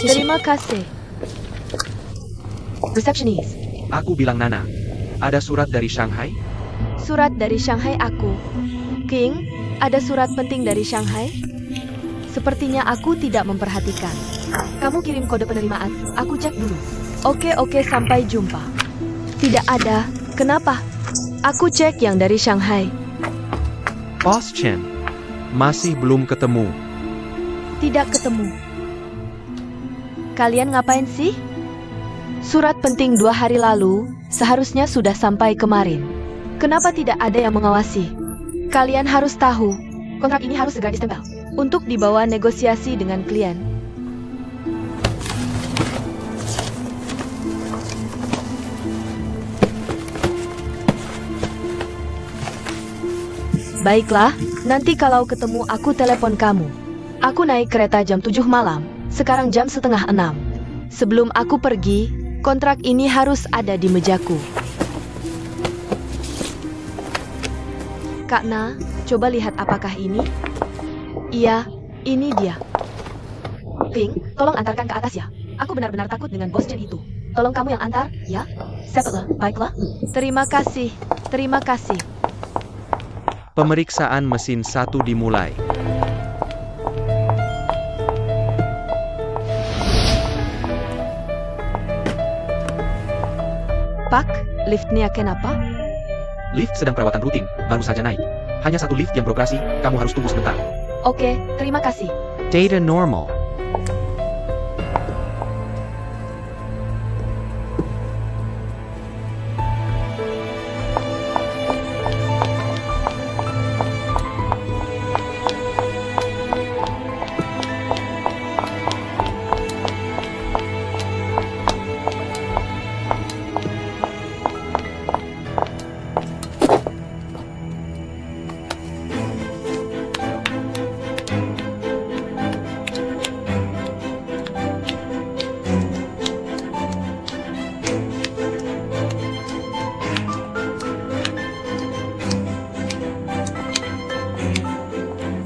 Terima kasih. Receptionist. Aku bilang Nana. Ada surat dari Shanghai? Surat dari Shanghai aku. King, ada surat penting dari Shanghai? Sepertinya aku tidak memperhatikan. Kamu kirim kode penerimaan, aku cek dulu. Oke, sampai jumpa. Tidak ada, kenapa? Aku cek yang dari Shanghai. Boss Chen. Masih belum ketemu. Tidak ketemu. Kalian ngapain sih? Surat penting 2 hari lalu, seharusnya sudah sampai kemarin. Kenapa tidak ada yang mengawasi? Kalian harus tahu, kontrak ini harus segera ditempel untuk dibawa negosiasi dengan klien. Baiklah, nanti kalau ketemu aku telepon kamu. Aku naik kereta jam 7 malam, sekarang jam setengah 6. Sebelum aku pergi, kontrak ini harus ada di mejaku. Kak Na, coba lihat apakah ini? Iya, ini dia. Ping, tolong antarkan ke atas ya. Aku benar-benar takut dengan bos Chen itu. Tolong kamu yang antar, ya? Sepele, baiklah. Terima kasih. Pemeriksaan mesin 1 dimulai. Pak, liftnya kenapa? Lift sedang perawatan rutin, baru saja naik. Hanya 1 lift yang beroperasi, kamu harus tunggu sebentar. Oke, terima kasih. Data normal.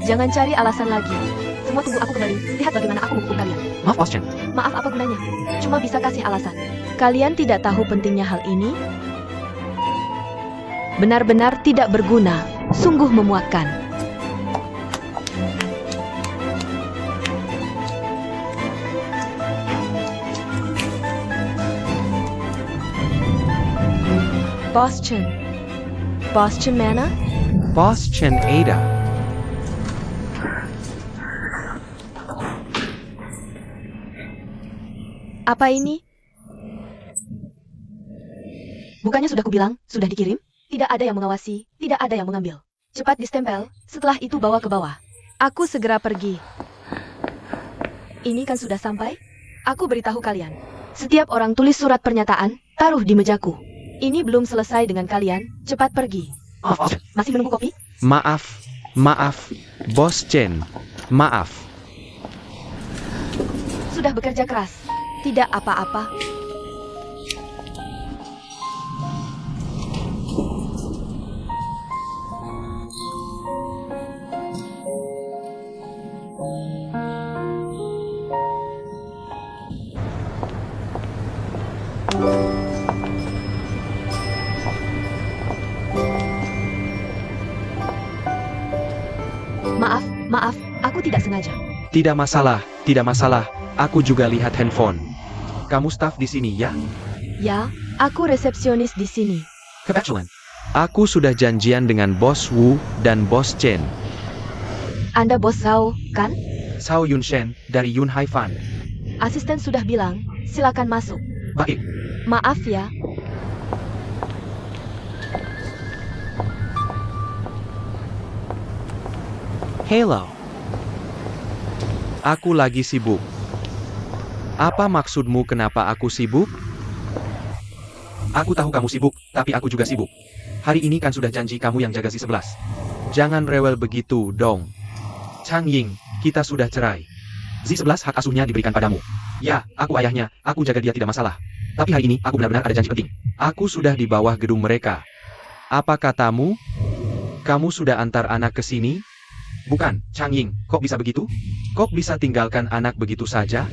Jangan cari alasan lagi. Semua tunggu aku kembali. Lihat bagaimana aku menghukum kalian. Maaf, Boss Chen. Maaf, apa gunanya? Cuma bisa kasih alasan. Kalian tidak tahu pentingnya hal ini? Benar-benar tidak berguna. Sungguh memuakkan. Boss Chen. Boss Chen mana? Boss Chen Ada. Apa ini? Bukannya sudah kubilang, sudah dikirim? Tidak ada yang mengawasi, tidak ada yang mengambil. Cepat distempel, setelah itu bawa ke bawah. Aku segera pergi. Ini kan sudah sampai? Aku beritahu kalian. Setiap orang tulis surat pernyataan, taruh di mejaku. Ini belum selesai dengan kalian, cepat pergi. Maaf, Boss Chen. Masih menunggu kopi? Maaf, Boss Chen. Maaf. Sudah bekerja keras. Tidak apa-apa. Maaf, aku tidak sengaja. Tidak masalah. Aku juga lihat handphone. Kamu staf di sini, ya? Ya, aku resepsionis di sini. Kebetulan. Aku sudah janjian dengan Bos Wu dan Bos Chen. Anda bos Zhao, kan? Zhao Yunshen dari Yunhai Fan. Asisten sudah bilang, silakan masuk. Baik. Maaf ya. Hello. Aku lagi sibuk. Apa maksudmu kenapa aku sibuk? Aku tahu kamu sibuk, tapi aku juga sibuk. Hari ini kan sudah janji kamu yang jaga Si-11. Jangan rewel begitu dong. Chang Ying, kita sudah cerai. Si-11 hak asuhnya diberikan padamu. Ya, aku ayahnya, aku jaga dia tidak masalah. Tapi hari ini aku benar-benar ada janji penting. Aku sudah di bawah gedung mereka. Apa katamu? Kamu sudah antar anak ke sini? Bukan, Chang Ying, kok bisa begitu? Kok bisa tinggalkan anak begitu saja?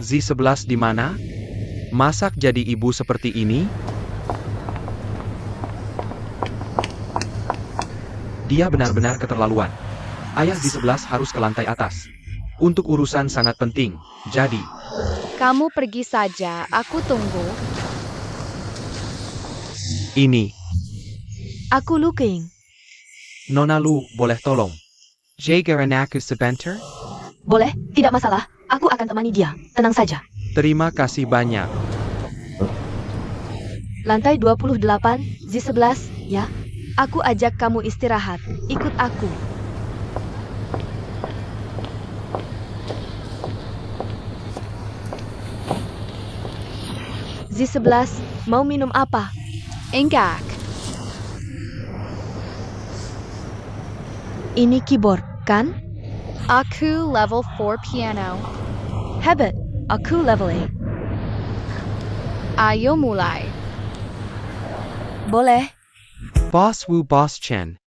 Z11 di mana? Masak jadi ibu seperti ini? Dia benar-benar keterlaluan. Ayah Z11 harus ke lantai atas. Untuk urusan sangat penting, jadi... Kamu pergi saja, aku tunggu. Ini, Aku looking. Nona Lu, boleh tolong? Jagaranaku sebentar? Boleh, tidak masalah. Aku akan temani dia. Tenang saja. Terima kasih banyak. Lantai 28, Z11, ya. Aku ajak kamu istirahat. Ikut aku. Z11, mau minum apa? Enggak. Ini keyboard, kan? Aku level 4 piano. Hebat. Aku level A. Ayo mulai. Boleh. Boss Wu Boss Chen.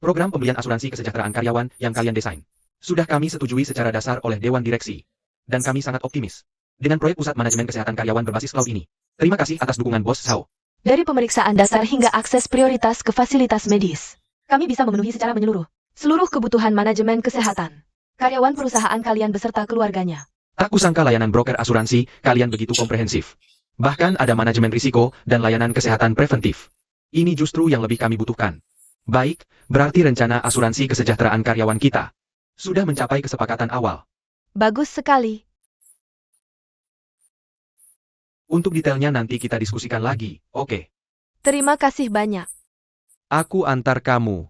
Program pembelian asuransi kesejahteraan karyawan yang kalian desain. Sudah kami setujui secara dasar oleh Dewan Direksi. Dan kami sangat optimis dengan proyek pusat manajemen kesehatan karyawan berbasis cloud ini. Terima kasih atas dukungan Bos Zhao. Dari pemeriksaan dasar hingga akses prioritas ke fasilitas medis, kami bisa memenuhi secara menyeluruh seluruh kebutuhan manajemen kesehatan karyawan perusahaan kalian beserta keluarganya. Tak kusangka layanan broker asuransi kalian begitu komprehensif. Bahkan ada manajemen risiko dan layanan kesehatan preventif. Ini justru yang lebih kami butuhkan. Baik, berarti rencana asuransi kesejahteraan karyawan kita sudah mencapai kesepakatan awal. Bagus sekali. Untuk detailnya nanti kita diskusikan lagi, oke? Terima kasih banyak. Aku antar kamu.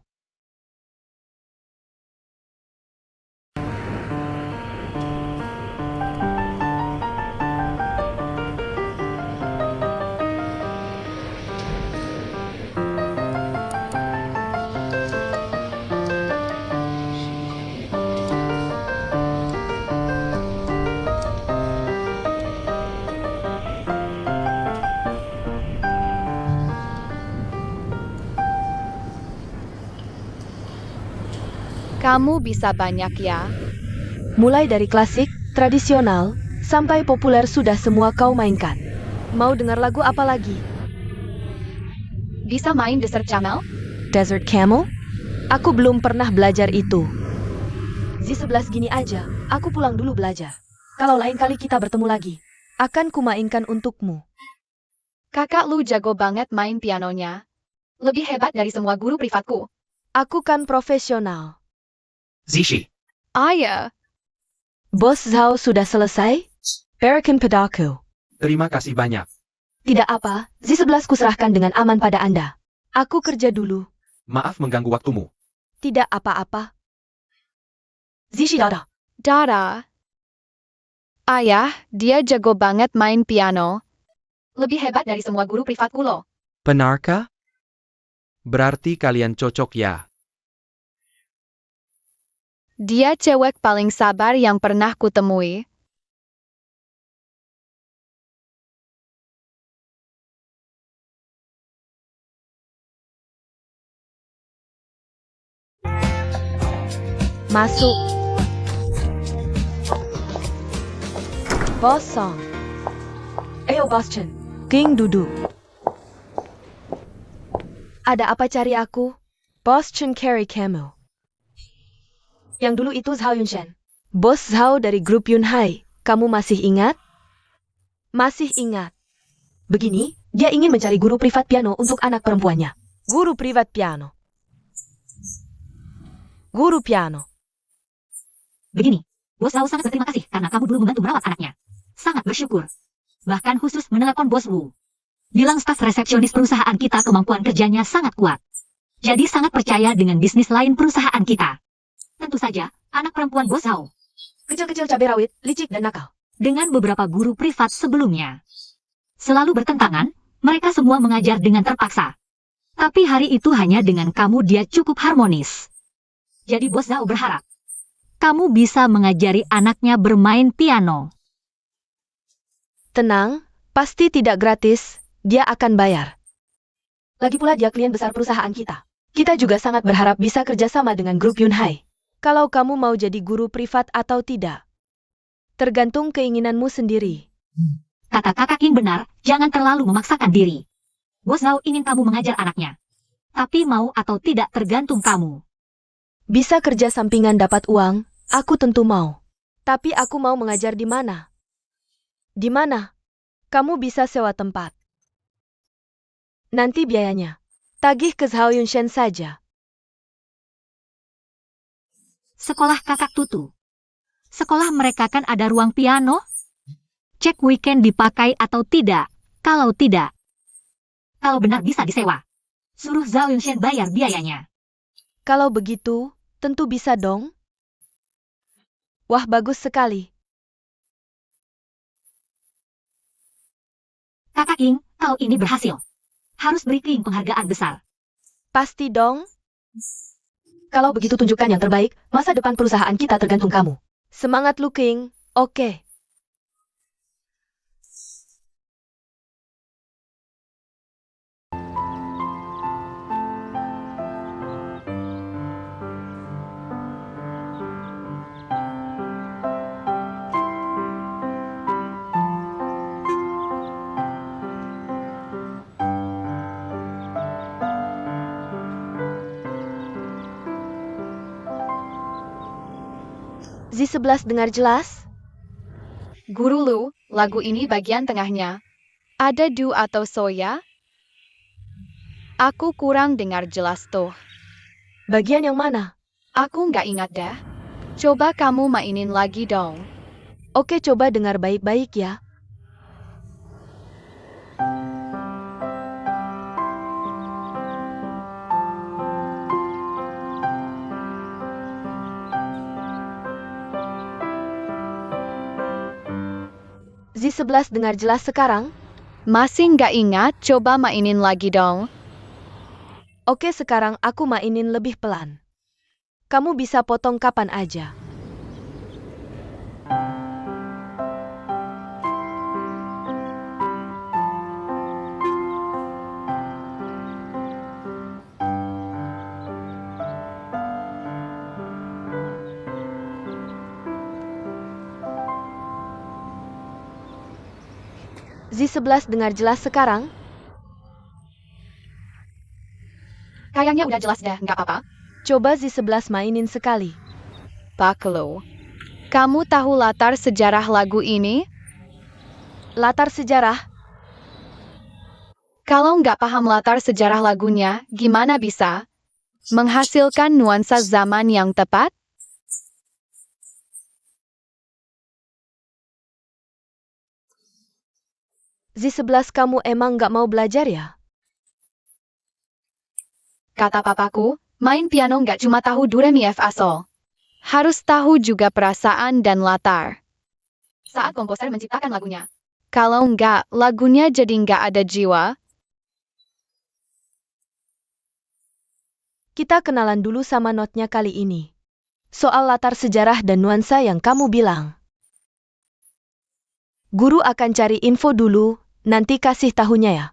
Kamu bisa banyak ya. Mulai dari klasik, tradisional, sampai populer sudah semua kau mainkan. Mau dengar lagu apa lagi? Bisa main Desert Camel? Desert Camel? Aku belum pernah belajar itu. Z11 gini aja, aku pulang dulu belajar. Kalau lain kali kita bertemu lagi, akan kumainkan untukmu. Kakak lu jago banget main pianonya. Lebih hebat dari semua guru privatku. Aku kan profesional. Zishi. Ayah. Bos Zhao sudah selesai? Berikan padaku. Terima kasih banyak. Tidak apa, Z11 kuserahkan dengan aman pada Anda. Aku kerja dulu. Maaf mengganggu waktumu. Tidak apa-apa. Zishi Dada. Dada. Ayah, dia jago banget main piano. Lebih hebat dari semua guru privatku loh. Benarkah? Berarti kalian cocok ya. Dia cewek paling sabar yang pernah kutemui. Masuk. Bos Song. Ayo Bos Chen. King duduk. Ada apa cari aku? Bos Chen carry kamu. Yang dulu itu Zhao Yunshen. Bos Zhao dari grup Yunhai. Kamu masih ingat? Masih ingat. Begini, dia ingin mencari guru privat piano untuk anak perempuannya. Guru privat piano. Guru piano. Begini, Bos Zhao sangat berterima kasih karena kamu dulu membantu merawat anaknya. Sangat bersyukur. Bahkan khusus menelepon Bos Wu. Bilang staf resepsionis perusahaan kita kemampuan kerjanya sangat kuat. Jadi sangat percaya dengan bisnis lain perusahaan kita. Tentu saja, anak perempuan Bos Zhao. Kecil-kecil cabai rawit, licik dan nakal. Dengan beberapa guru privat sebelumnya. Selalu bertentangan, mereka semua mengajar dengan terpaksa. Tapi hari itu hanya dengan kamu dia cukup harmonis. Jadi Bos Zhao berharap kamu bisa mengajari anaknya bermain piano. Tenang, pasti tidak gratis, dia akan bayar. Lagi pula dia klien besar perusahaan kita. Kita juga sangat berharap bisa kerjasama dengan grup Yunhai. Kalau kamu mau jadi guru privat atau tidak. Tergantung keinginanmu sendiri. Kata kakak King benar, jangan terlalu memaksakan diri. Bos Zhao ingin kamu mengajar anaknya. Tapi mau atau tidak tergantung kamu. Bisa kerja sampingan dapat uang, aku tentu mau. Tapi aku mau mengajar di mana? Di mana? Kamu bisa sewa tempat. Nanti biayanya. Tagih ke Zhao Yunshen saja. Sekolah kakak Tutu. Sekolah mereka kan ada ruang piano? Cek weekend dipakai atau tidak. Kalau tidak, kalau benar bisa disewa. Suruh Zhao Yunshen bayar biayanya. Kalau begitu, tentu bisa dong. Wah, bagus sekali. Kakak King, kau ini berhasil. Harus beri King penghargaan besar. Pasti dong. Kalau begitu tunjukkan yang terbaik, masa depan perusahaan kita tergantung kamu. Semangat lu, King. Oke. Z11 dengar jelas? Guru Lu, lagu ini bagian tengahnya. Ada du atau soya? Aku kurang dengar jelas tuh. Bagian yang mana? Aku nggak ingat dah. Coba kamu mainin lagi dong. Oke, coba dengar baik-baik ya. Z11 dengar jelas sekarang? Masih nggak ingat, coba mainin lagi dong. Oke, sekarang aku mainin lebih pelan. Kamu bisa potong kapan aja. Z11 dengar jelas sekarang? Kayaknya udah jelas dah, nggak apa-apa. Coba Z11 mainin sekali. Pak Lu, kamu tahu latar sejarah lagu ini? Latar sejarah? Kalau nggak paham latar sejarah lagunya, gimana bisa menghasilkan nuansa zaman yang tepat? Z11 kamu emang nggak mau belajar ya? Kata papaku, main piano nggak cuma tahu do re mi fa sol. Harus tahu juga perasaan dan latar. Saat komposer menciptakan lagunya. Kalau nggak, lagunya jadi nggak ada jiwa. Kita kenalan dulu sama notnya kali ini. Soal latar sejarah dan nuansa yang kamu bilang. Guru akan cari info dulu, nanti kasih tahunya ya.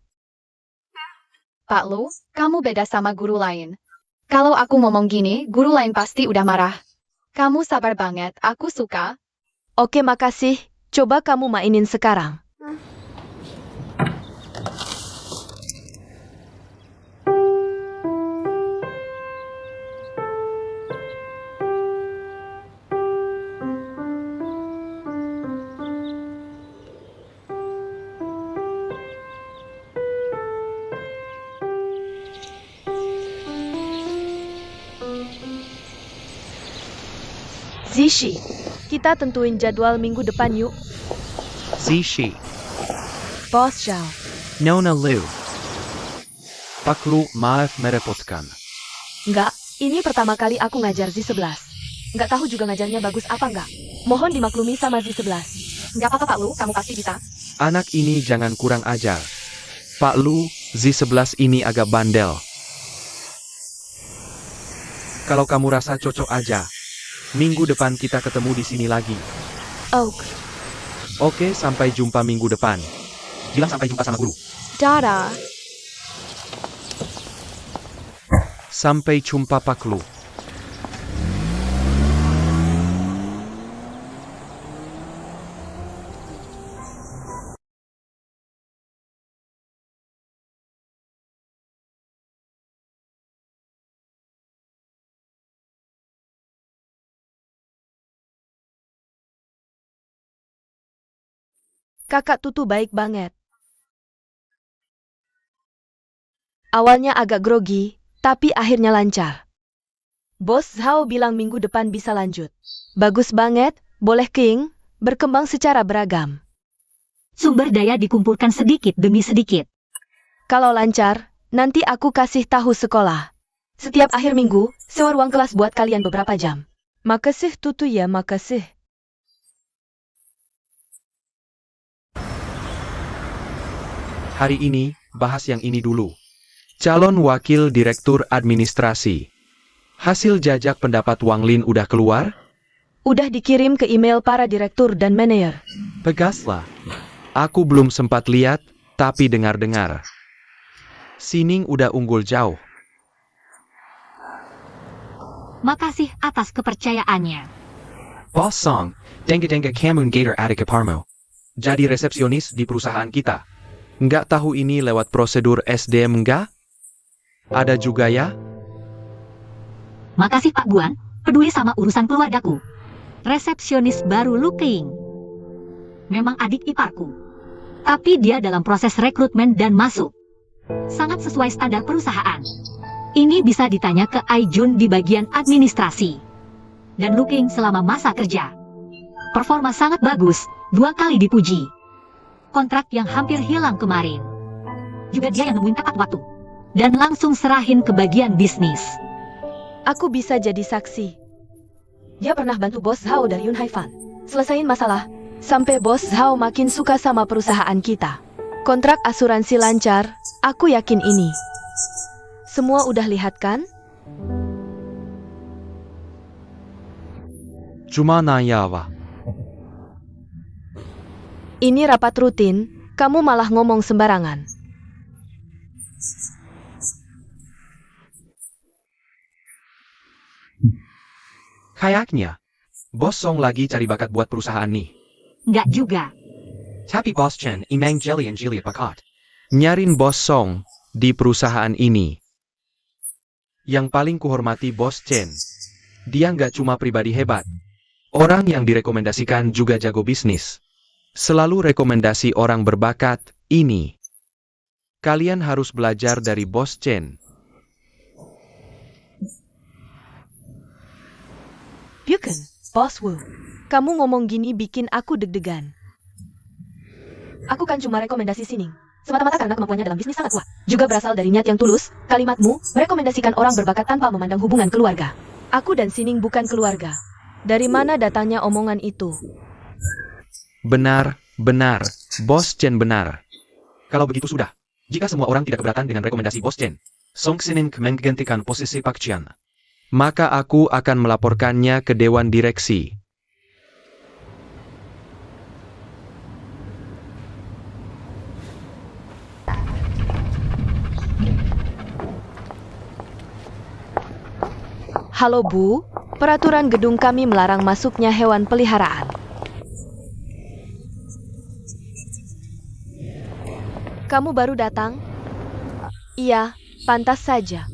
Pak Lu, kamu beda sama guru lain. Kalau aku ngomong gini, guru lain pasti udah marah. Kamu sabar banget, aku suka. Oke, makasih. Coba kamu mainin sekarang. Zishi, kita tentuin jadwal minggu depan yuk. Zishi, Bos Zhao. Nona Liu. Pak Lu, maaf merepotkan. Enggak, ini pertama kali aku ngajar Z11. Enggak tahu juga ngajarnya bagus apa enggak. Mohon dimaklumi sama Z11. Nggak apa-apa Pak Lu, kamu pasti bisa. Anak ini jangan kurang ajar. Pak Lu, Z11 ini agak bandel. Kalau kamu rasa cocok aja, minggu depan kita ketemu di sini lagi. Oh, Oke, sampai jumpa minggu depan. Bilang sampai jumpa sama guru. Dadah. Sampai jumpa Pak Lu. Kakak Tutu baik banget. Awalnya agak grogi, tapi akhirnya lancar. Bos Zhao bilang minggu depan bisa lanjut. Bagus banget, boleh King, berkembang secara beragam. Sumber daya dikumpulkan sedikit demi sedikit. Kalau lancar, nanti aku kasih tahu sekolah. Setiap akhir minggu, sewa ruang kelas buat kalian beberapa jam. Makasih Tutu ya, makasih. Hari ini, bahas yang ini dulu. Calon Wakil Direktur Administrasi. Hasil jajak pendapat Wang Lin udah keluar? Udah dikirim ke email para direktur dan manajer. Tegaslah. Aku belum sempat lihat, tapi dengar-dengar. Sining udah unggul jauh. Makasih atas kepercayaannya. Boss Song, denga kamu gator adik Parmo. Jadi resepsionis di perusahaan kita. Nggak tahu ini lewat prosedur SDM nggak? Ada juga ya? Makasih Pak Buan, peduli sama urusan keluargaku. Resepsionis baru Lu King. Memang adik iparku. Tapi dia dalam proses rekrutmen dan masuk. Sangat sesuai standar perusahaan. Ini bisa ditanya ke Aijun di bagian administrasi. Dan Lu King selama masa kerja. Performa sangat bagus, 2 kali dipuji. Kontrak yang hampir hilang kemarin. Juga dia yang nemuin tepat waktu. Dan langsung serahin ke bagian bisnis. Aku bisa jadi saksi. Dia pernah bantu Bos Zhao dari Yun Haifan. Selesain masalah, sampai Bos Zhao makin suka sama perusahaan kita. Kontrak asuransi lancar, aku yakin ini. Semua udah lihat kan? Cuma nanya apa? Ini rapat rutin, kamu malah ngomong sembarangan. Kayaknya, Bos Song lagi cari bakat buat perusahaan nih. Nggak juga. Tapi Bos Chen imang Jelly and Julia bakat. Nyarin Bos Song di perusahaan ini. Yang paling kuhormati Bos Chen. Dia nggak cuma pribadi hebat. Orang yang direkomendasikan juga jago bisnis. Selalu rekomendasi orang berbakat, ini. Kalian harus belajar dari Bos Chen. Bukan, Bos Wu. Kamu ngomong gini bikin aku deg-degan. Aku kan cuma rekomendasi Sining. Semata-mata karena kemampuannya dalam bisnis sangat kuat. Juga berasal dari niat yang tulus, kalimatmu merekomendasikan orang berbakat tanpa memandang hubungan keluarga. Aku dan Sining bukan keluarga. Dari mana datanya omongan itu? Benar, benar. Bos Chen benar. Kalau begitu sudah. Jika semua orang tidak keberatan dengan rekomendasi Bos Chen, Song Sining menggantikan posisi Pak Chen. Maka aku akan melaporkannya ke Dewan Direksi. Halo Bu, peraturan gedung kami melarang masuknya hewan peliharaan. Kamu baru datang? Iya, pantas saja.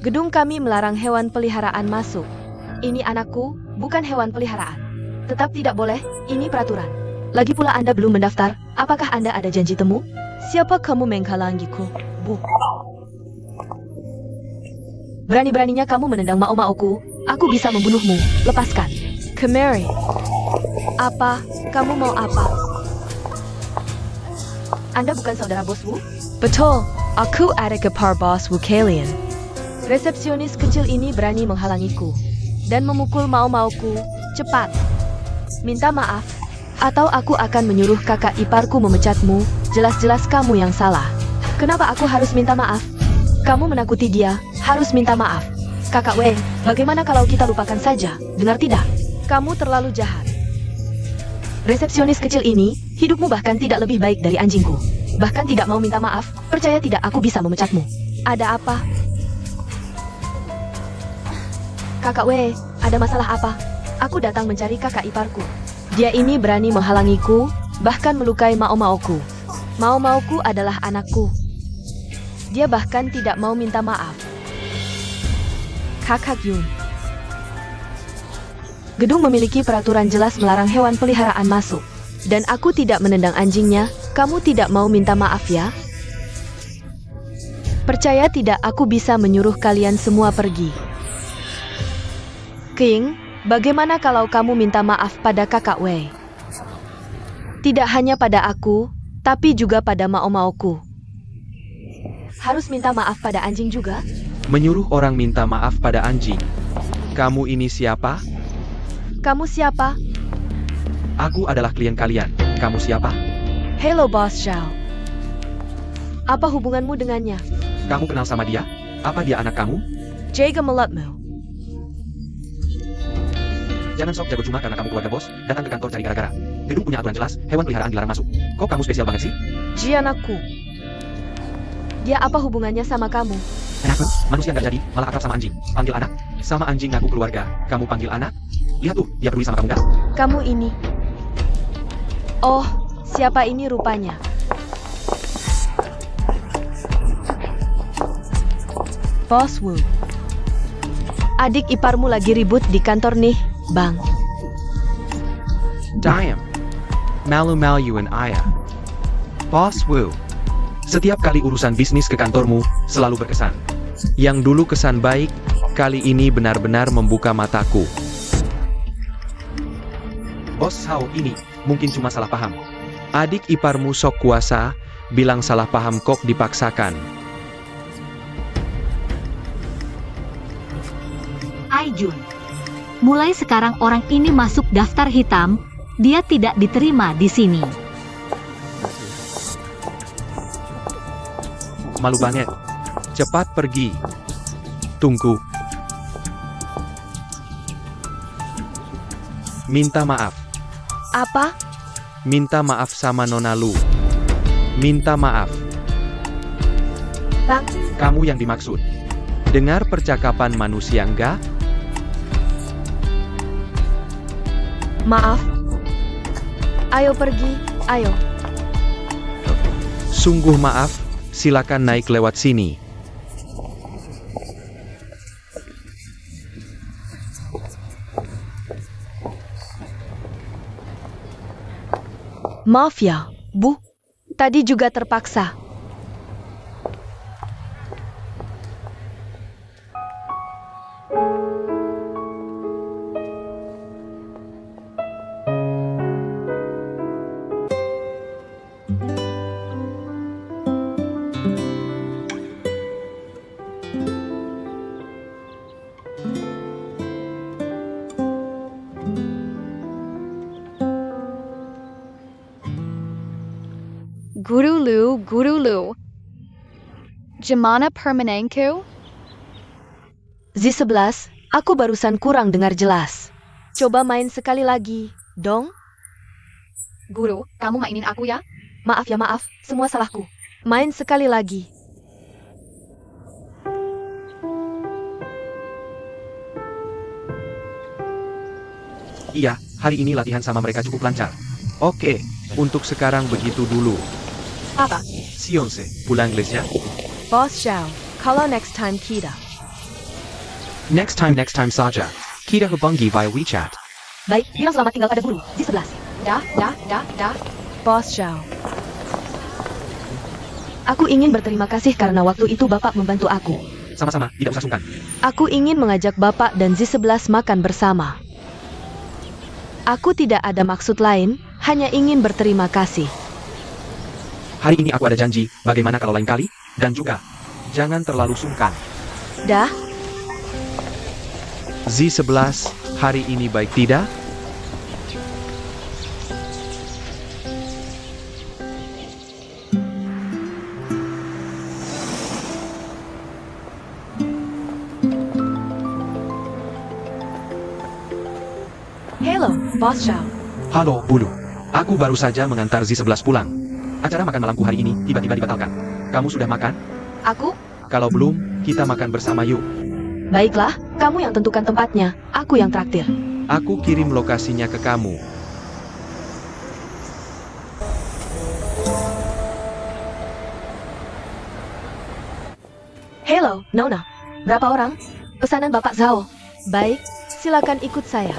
Gedung kami melarang hewan peliharaan masuk. Ini anakku, bukan hewan peliharaan. Tetap tidak boleh, ini peraturan. Lagi pula Anda belum mendaftar, apakah Anda ada janji temu? Siapa kamu menghalangiku, Bu? Berani-beraninya kamu menendang mau-mauku, aku bisa membunuhmu, lepaskan. Kemari. Apa? Kamu mau apa? Anda bukan saudara Bos Wu? Betul, aku adik ipar Bos Wu kalian. Resepsionis kecil ini berani menghalangiku dan memukul mau-mauku. Cepat, minta maaf, atau aku akan menyuruh kakak iparku memecatmu. Jelas-jelas kamu yang salah. Kenapa aku harus minta maaf? Kamu menakuti dia, harus minta maaf. Kakak Wei, bagaimana kalau kita lupakan saja? Dengar tidak? Kamu terlalu jahat. Resepsionis kecil ini, hidupmu bahkan tidak lebih baik dari anjingku. Bahkan tidak mau minta maaf, percaya tidak aku bisa memecatmu. Ada apa? Kakak Wei, ada masalah apa? Aku datang mencari kakak iparku. Dia ini berani menghalangiku, bahkan melukai mau-mauku. Mau-mauku adalah anakku. Dia bahkan tidak mau minta maaf. Kakak Yun. Gedung memiliki peraturan jelas melarang hewan peliharaan masuk. Dan aku tidak menendang anjingnya. Kamu tidak mau minta maaf ya? Percaya tidak, aku bisa menyuruh kalian semua pergi. King, bagaimana kalau kamu minta maaf pada kakak Wei? Tidak hanya pada aku, tapi juga pada mau-mauku. Harus minta maaf pada anjing juga? Menyuruh orang minta maaf pada anjing. Kamu ini siapa? Kamu siapa? Aku adalah klien kalian. Kamu siapa? Hello, Boss Zhao. Apa hubunganmu dengannya? Kamu kenal sama dia? Apa dia anak kamu? Jaga mulutmu. Jangan sok jago cuma karena kamu keluarga bos, datang ke kantor cari gara-gara. Gedung punya aturan jelas, hewan peliharaan dilarang masuk. Kok kamu spesial banget sih? Ji anakku. Dia apa hubungannya sama kamu? Kenapa? Manusia nggak jadi, malah akrab sama anjing. Panggil anak. Sama anjing ngaku keluarga. Kamu panggil anak? Lihat tuh, dia peduli sama kamu nggak? Kamu ini. Oh, siapa ini rupanya? Boss Wu. Adik iparmu lagi ribut di kantor nih, Bang. Damn. Malu-malu and ayah. Boss Wu. Setiap kali urusan bisnis ke kantormu, selalu berkesan. Yang dulu kesan baik, kali ini benar-benar membuka mataku. Bos Zhao ini, mungkin cuma salah paham. Adik iparmu sok kuasa, bilang salah paham kok dipaksakan. Aijun. Mulai sekarang orang ini masuk daftar hitam, dia tidak diterima di sini. Malu banget. Cepat pergi. Tunggu. Minta maaf. Apa? Minta maaf sama Nona Lu. Minta maaf. Bang, Kamu yang dimaksud. Dengar percakapan manusia enggak? maaf. Ayo pergi, ayo. Sungguh maaf, silakan naik lewat sini. Maaf ya, Bu. Tadi juga terpaksa. Guru Lu. Gimana permainanku? Z11, aku barusan kurang dengar jelas. Coba main sekali lagi, dong. Guru, kamu mainin aku ya? Maaf ya, maaf, semua salahku. Main sekali lagi. Iya, hari ini latihan sama mereka cukup lancar. Oke, untuk sekarang begitu dulu. Apa? Sionse, pulang les ya. Boss Zhao, kalau next time kita. Next time saja. Kita hubungi via WeChat. Baik, bilang selamat tinggal pada guru. Z11. Dah. Boss Zhao. Aku ingin berterima kasih karena waktu itu Bapak membantu aku. Sama-sama, tidak usah sungkan. Aku ingin mengajak Bapak dan Z11 makan bersama. Aku tidak ada maksud lain, hanya ingin berterima kasih. Hari ini aku ada janji, bagaimana kalau lain kali? Dan juga, jangan terlalu sungkan. Dah, Z11, hari ini baik tidak? hello, Boss Zhao. Halo, Bulu. Aku baru saja mengantar Z11 pulang. Acara makan malamku hari ini tiba-tiba dibatalkan. Kamu sudah makan? Aku? Kalau belum, kita makan bersama yuk. Baiklah, kamu yang tentukan tempatnya, aku yang traktir. Aku kirim lokasinya ke kamu. Hello, Nona. Berapa orang? Pesanan Bapak Zhao. Baik, silakan ikut saya.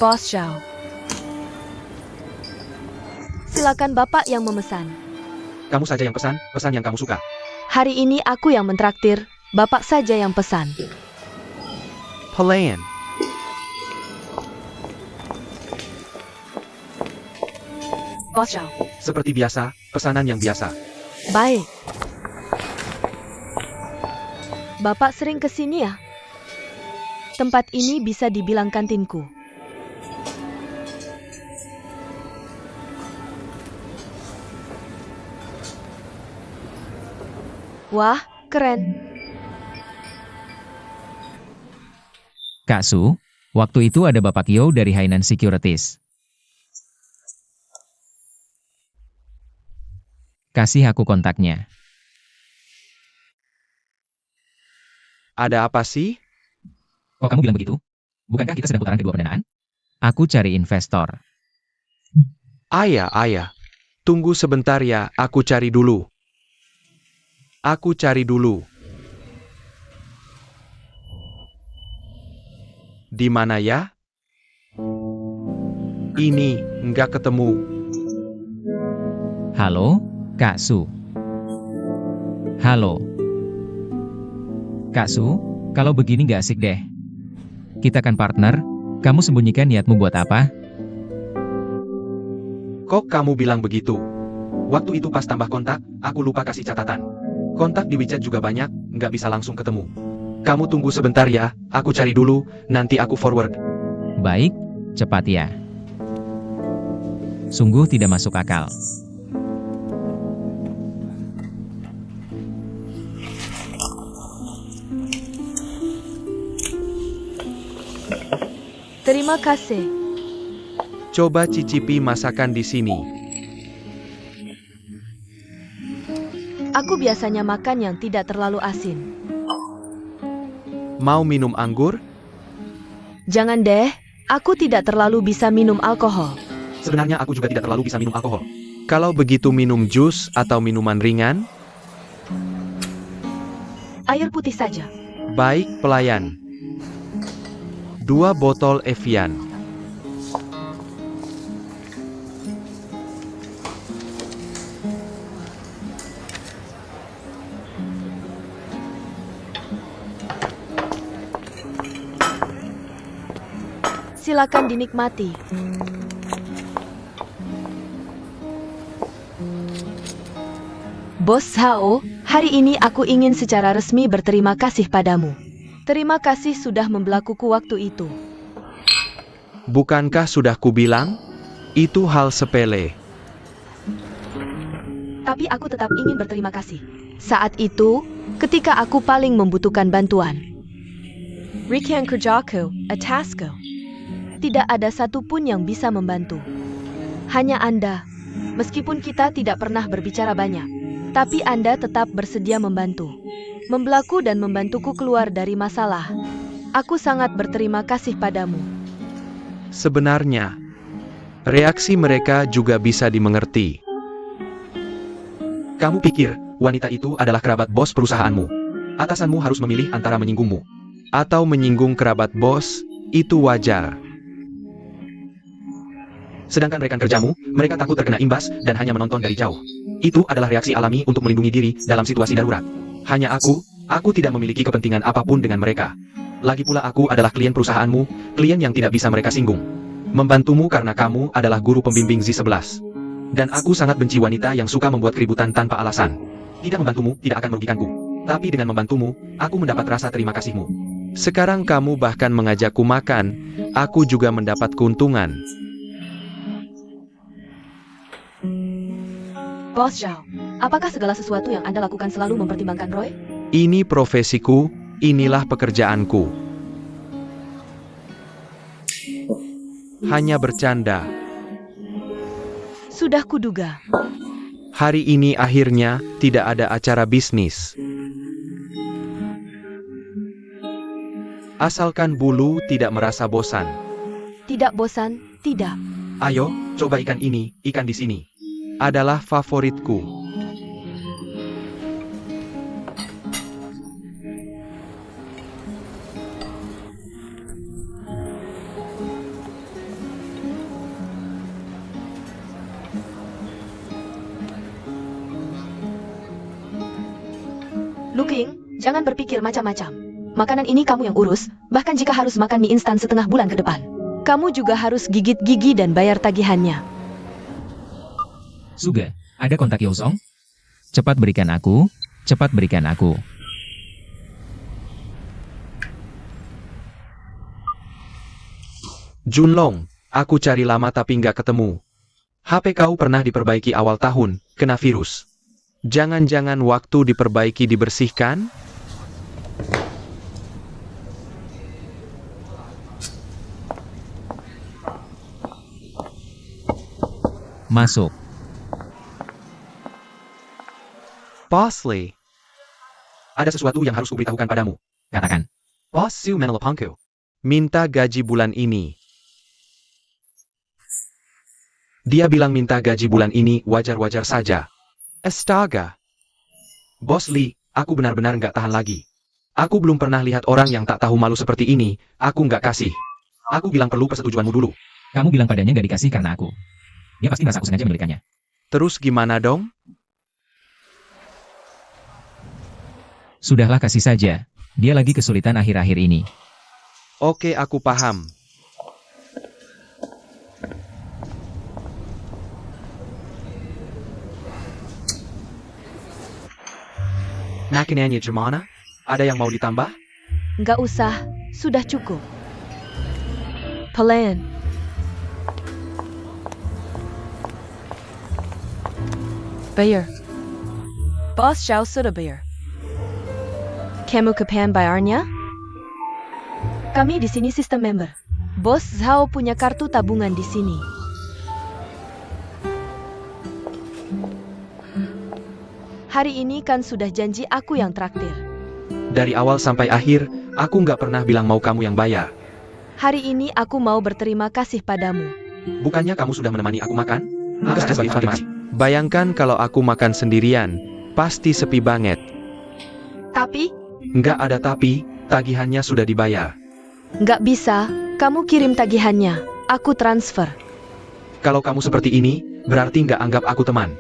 Bos Zhao. Silakan Bapak yang memesan. Kamu saja yang pesan, pesan yang kamu suka. Hari ini aku yang mentraktir, Bapak saja yang pesan. Pelayan. Bos Zhao. Seperti biasa, pesanan yang biasa. Baik. Bapak sering ke sini ya? Tempat ini bisa dibilang kantinku. Wah, keren. Kak Su, waktu itu ada Bapak Yo dari Hainan Securities. Kasih aku kontaknya. Ada apa sih? Kok kamu bilang begitu? Bukankah kita sedang putaran kedua pendanaan? Aku cari investor. Ayah. Tunggu sebentar ya, aku cari dulu. Di mana ya? Ini, nggak ketemu. Halo, Kak Su. Halo. Kak Su, kalau begini nggak asik deh. Kita kan partner, kamu sembunyikan niatmu buat apa? Kok kamu bilang begitu? Waktu itu pas tambah kontak, aku lupa kasih catatan. Kontak di WeChat juga banyak, nggak bisa langsung ketemu. Kamu tunggu sebentar ya, aku cari dulu, nanti aku forward. Baik, cepat ya. Sungguh tidak masuk akal. Terima kasih. Coba cicipi masakan di sini. Aku biasanya makan yang tidak terlalu asin. Mau minum anggur? Jangan deh, aku tidak terlalu bisa minum alkohol. Sebenarnya aku juga tidak terlalu bisa minum alkohol. Kalau begitu minum jus atau minuman ringan? Air putih saja. Baik, pelayan. 2 botol Evian. Silakan dinikmati. Bos Zhao, hari ini aku ingin secara resmi berterima kasih padamu. Terima kasih sudah membelakuku waktu itu. Bukankah sudah kubilang? Itu hal sepele. Tapi aku tetap ingin berterima kasih. Saat itu, ketika aku paling membutuhkan bantuan. Rikian kerjaku, atasku. Tidak ada satupun yang bisa membantu. Hanya Anda. Meskipun kita tidak pernah berbicara banyak, tapi Anda tetap bersedia membantu. Membelaku dan membantuku keluar dari masalah. Aku sangat berterima kasih padamu. Sebenarnya, reaksi mereka juga bisa dimengerti. Kamu pikir, wanita itu adalah kerabat bos perusahaanmu. Atasanmu harus memilih antara menyinggungmu atau menyinggung kerabat bos, itu wajar. Sedangkan rekan kerjamu, mereka takut terkena imbas dan hanya menonton dari jauh. Itu adalah reaksi alami untuk melindungi diri dalam situasi darurat. Hanya aku tidak memiliki kepentingan apapun dengan mereka. Lagi pula aku adalah klien perusahaanmu, klien yang tidak bisa mereka singgung. Membantumu karena kamu adalah guru pembimbing Z11. Dan aku sangat benci wanita yang suka membuat keributan tanpa alasan. Tidak membantumu tidak akan merugikanku. Tapi dengan membantumu, aku mendapat rasa terima kasihmu. Sekarang kamu bahkan mengajakku makan, aku juga mendapat keuntungan. Bos Zhao, apakah segala sesuatu yang Anda lakukan selalu mempertimbangkan Roy? Ini profesiku, inilah pekerjaanku. Hanya bercanda. Sudah kuduga. Hari ini akhirnya tidak ada acara bisnis. Asalkan bulu tidak merasa bosan. Tidak bosan, tidak. Ayo, coba ikan ini, ikan di sini. Adalah favoritku. Luking, jangan berpikir macam-macam. Makanan ini kamu yang urus, bahkan jika harus makan mie instan setengah bulan ke depan. Kamu juga harus gigit gigi dan bayar tagihannya. Suga, ada kontak Yosong? Cepat berikan aku, cepat berikan aku. Junlong, aku cari lama tapi nggak ketemu. HP kau pernah diperbaiki awal tahun, kena virus. Jangan-jangan waktu diperbaiki dibersihkan? Masuk. Bosley. Ada sesuatu yang harus kuberitahukan padamu. Katakan. Bos Su Menelapangku. Minta gaji bulan ini. Dia bilang minta gaji bulan ini wajar-wajar saja. Astaga. Bos Lee, aku benar-benar nggak tahan lagi. Aku belum pernah lihat orang yang tak tahu malu seperti ini, aku nggak kasih. Aku bilang perlu persetujuanmu dulu. Kamu bilang padanya nggak dikasih karena aku. Dia pasti merasa aku sengaja memberikannya. Terus gimana dong? Sudahlah kasih saja. Dia lagi kesulitan akhir-akhir ini. Oke, aku paham. Makinannya gimana? Ada yang mau ditambah? Nggak usah, sudah cukup. Pelan. Bayar. Bos Xiao sudah bayar. Kamu kepengen bayarnya? Kami di sini sistem member. Bos Zhao punya kartu tabungan di sini. Hari ini kan sudah janji aku yang traktir. Dari awal sampai akhir, aku nggak pernah bilang mau kamu yang bayar. Hari ini aku mau berterima kasih padamu. Bukannya kamu sudah menemani aku makan? Bayangkan kalau aku makan sendirian, pasti sepi banget. Tapi, Nggak ada tapi, tagihannya sudah dibayar. nggak bisa, kamu kirim tagihannya, aku transfer. Kalau kamu seperti ini, berarti nggak anggap aku teman.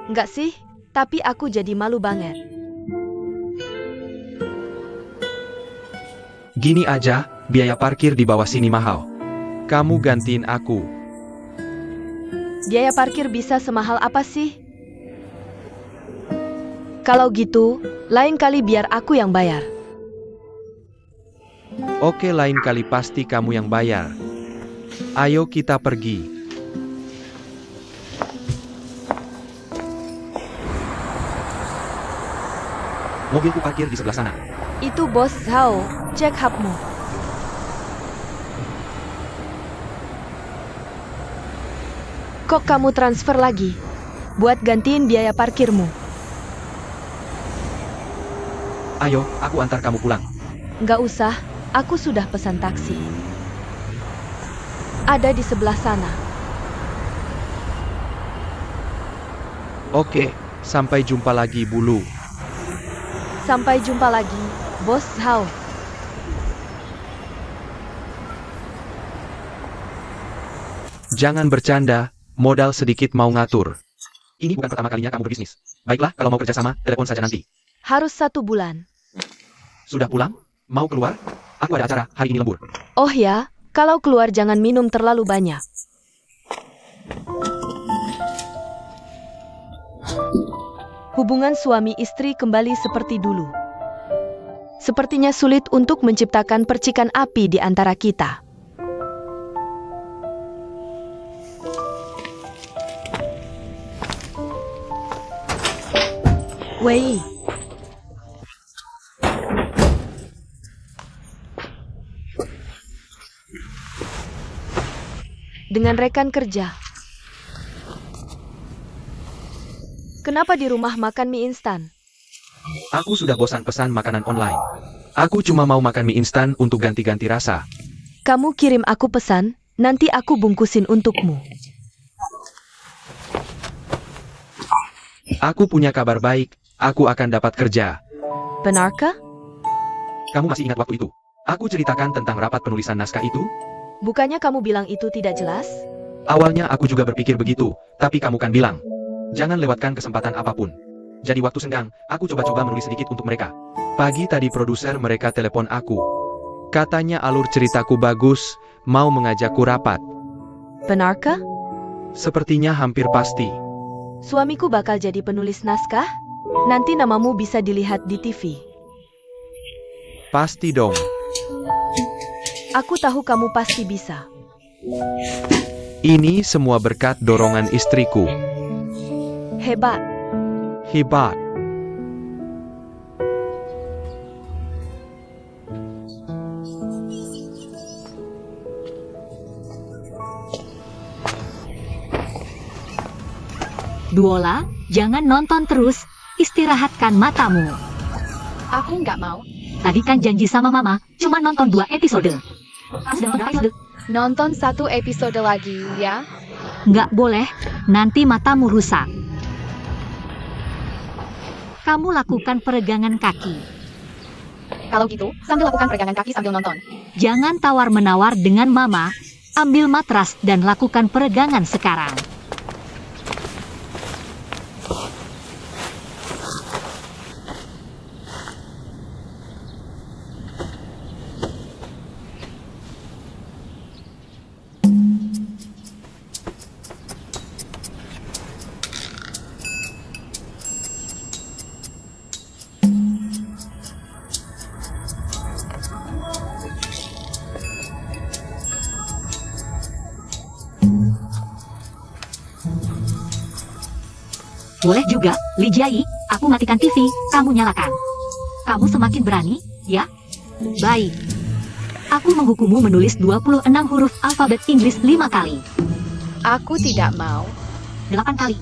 Nggak sih, tapi aku jadi malu banget. Gini aja, biaya parkir di bawah sini mahal. Kamu gantiin aku. Biaya parkir bisa semahal apa sih? Kalau gitu, lain kali biar aku yang bayar. Oke, lain kali pasti kamu yang bayar. Ayo kita pergi. Mobilku parkir di sebelah sana. Itu Bos Zhao, cek hapmu. Kok kamu transfer lagi? Buat gantiin biaya parkirmu. Ayo, aku antar kamu pulang. Nggak usah, aku sudah pesan taksi. Ada di sebelah sana. Oke, sampai jumpa lagi Bulu. Sampai jumpa lagi, Bos Zhao. Jangan bercanda, modal sedikit mau ngatur. Ini bukan pertama kalinya kamu berbisnis. Baiklah, kalau mau kerjasama, telepon saja nanti. Harus 1 bulan. Sudah pulang? Mau keluar? Aku ada acara, hari ini lembur. Oh ya, kalau keluar jangan minum terlalu banyak. Hubungan suami istri kembali seperti dulu. Sepertinya sulit untuk menciptakan percikan api di antara kita. Wei. Dengan rekan kerja. Kenapa di rumah makan mie instan? Aku sudah bosan pesan makanan online. Aku cuma mau makan mie instan untuk ganti-ganti rasa. Kamu kirim aku pesan, nanti aku bungkusin untukmu. Aku punya kabar baik, aku akan dapat kerja. Benarkah? Kamu masih ingat waktu itu? Aku ceritakan tentang rapat penulisan naskah itu? Bukannya kamu bilang itu tidak jelas? Awalnya aku juga berpikir begitu, tapi kamu kan bilang, jangan lewatkan kesempatan apapun. Jadi waktu senggang, aku coba-coba menulis sedikit untuk mereka. Pagi tadi produser mereka telepon aku. Katanya alur ceritaku bagus, mau mengajakku rapat. Benarkah? Sepertinya hampir pasti. Suamiku bakal jadi penulis naskah? Nanti namamu bisa dilihat di TV. Pasti dong. Aku tahu kamu pasti bisa. Ini semua berkat dorongan istriku. Hebat. Hebat. Duola, jangan nonton terus, istirahatkan matamu. Aku nggak mau. Tadi kan janji sama mama, cuma nonton 2 episode. Sudah berapa episode? Nonton 1 episode lagi, ya? Nggak boleh, nanti matamu rusak. Kamu lakukan peregangan kaki. Kalau gitu, sambil lakukan peregangan kaki sambil nonton. Jangan tawar-menawar dengan mama, ambil matras dan lakukan peregangan sekarang. Boleh juga, Li Jiai, aku matikan TV, kamu nyalakan. Kamu semakin berani, ya? Baik. Aku menghukummu menulis 26 huruf alfabet Inggris 5 kali. Aku tidak mau. 8 kali.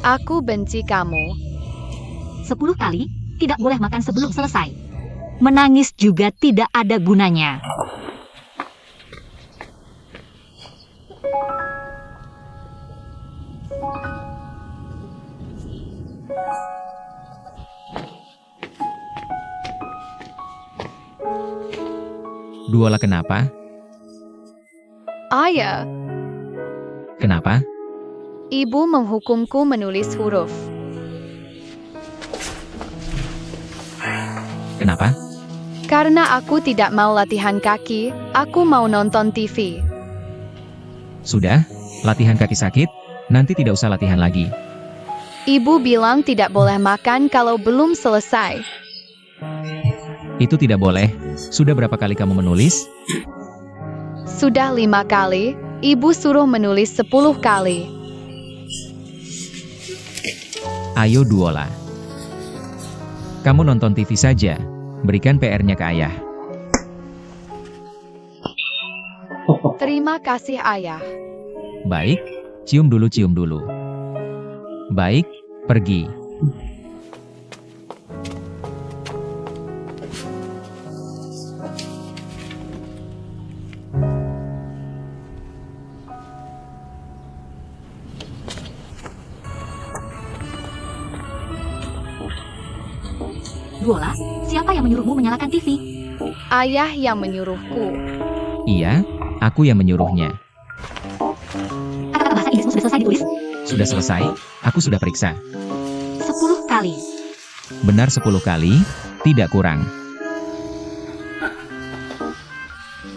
Aku benci kamu. 10 kali, tidak boleh makan sebelum selesai. Menangis juga tidak ada gunanya. Duola kenapa? Ayah, Kenapa? ibu menghukumku menulis huruf. Kenapa? Karena aku tidak mau latihan kaki, aku mau nonton TV. Sudah? Latihan kaki sakit? Nanti tidak usah latihan lagi. Ibu bilang tidak boleh makan kalau belum selesai. Itu tidak boleh. Sudah berapa kali kamu menulis? Sudah 5 kali, ibu suruh menulis 10 kali. Ayo Duola. Kamu nonton TV saja. Berikan PR-nya ke ayah. Terima kasih ayah. Baik, cium dulu, cium dulu. Baik, pergi. Duola, siapa yang menyuruhmu menyalakan TV? Ayah yang menyuruhku. Iya, aku yang menyuruhnya. Kata-kata bahasa Inggrismu sudah selesai ditulis? Sudah selesai, aku sudah periksa. 10 kali. Benar 10 kali, tidak kurang.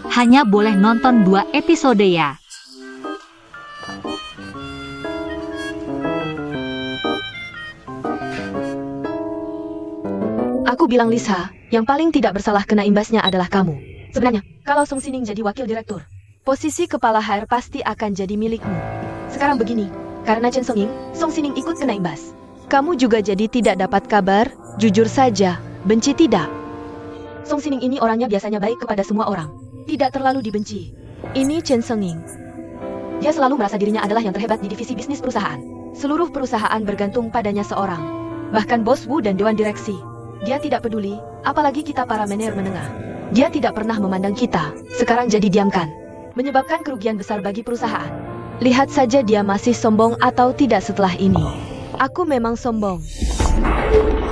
Hanya boleh nonton 2 episode ya. Aku bilang Lisa, yang paling tidak bersalah kena imbasnya adalah kamu. Sebenarnya, kalau Song Sining jadi wakil direktur, posisi kepala HR pasti akan jadi milikmu. Sekarang begini, karena Chen Song Ying, Song Sining ikut kena imbas. Kamu juga jadi tidak dapat kabar, jujur saja, benci tidak. Song Sining ini orangnya biasanya baik kepada semua orang, tidak terlalu dibenci. Ini Chen Song Ying. Dia selalu merasa dirinya adalah yang terhebat di divisi bisnis perusahaan. Seluruh perusahaan bergantung padanya seorang. Bahkan bos Wu dan dewan direksi. Dia tidak peduli, apalagi kita para manajer menengah. Dia tidak pernah memandang kita, sekarang jadi diamkan. Menyebabkan kerugian besar bagi perusahaan. Lihat saja dia masih sombong atau tidak setelah ini. Aku memang sombong.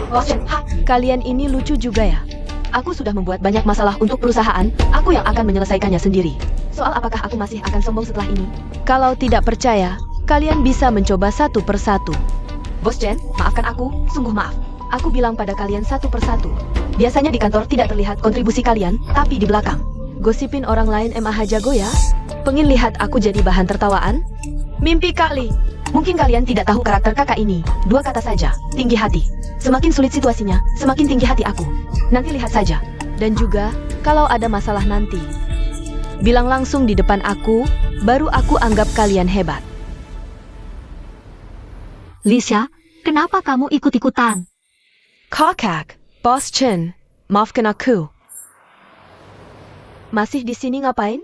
Bos Chen, kalian ini lucu juga ya. Aku sudah membuat banyak masalah untuk perusahaan, aku yang akan menyelesaikannya sendiri. Soal apakah aku masih akan sombong setelah ini? Kalau tidak percaya, kalian bisa mencoba satu persatu. Bos Chen, maafkan aku, sungguh maaf. Aku bilang pada kalian satu persatu. Biasanya di kantor tidak terlihat kontribusi kalian, tapi di belakang. Gosipin orang lain MAH jago ya? Pengin lihat aku jadi bahan tertawaan? Mimpi kali. Mungkin kalian tidak tahu karakter kakak ini. 2 kata saja, tinggi hati. Semakin sulit situasinya, semakin tinggi hati aku. Nanti lihat saja. Dan juga, kalau ada masalah nanti, bilang langsung di depan aku, baru aku anggap kalian hebat. Lisha, kenapa kamu ikut-ikutan? Kakak, Bos Chen, maafkan aku. Masih di sini ngapain?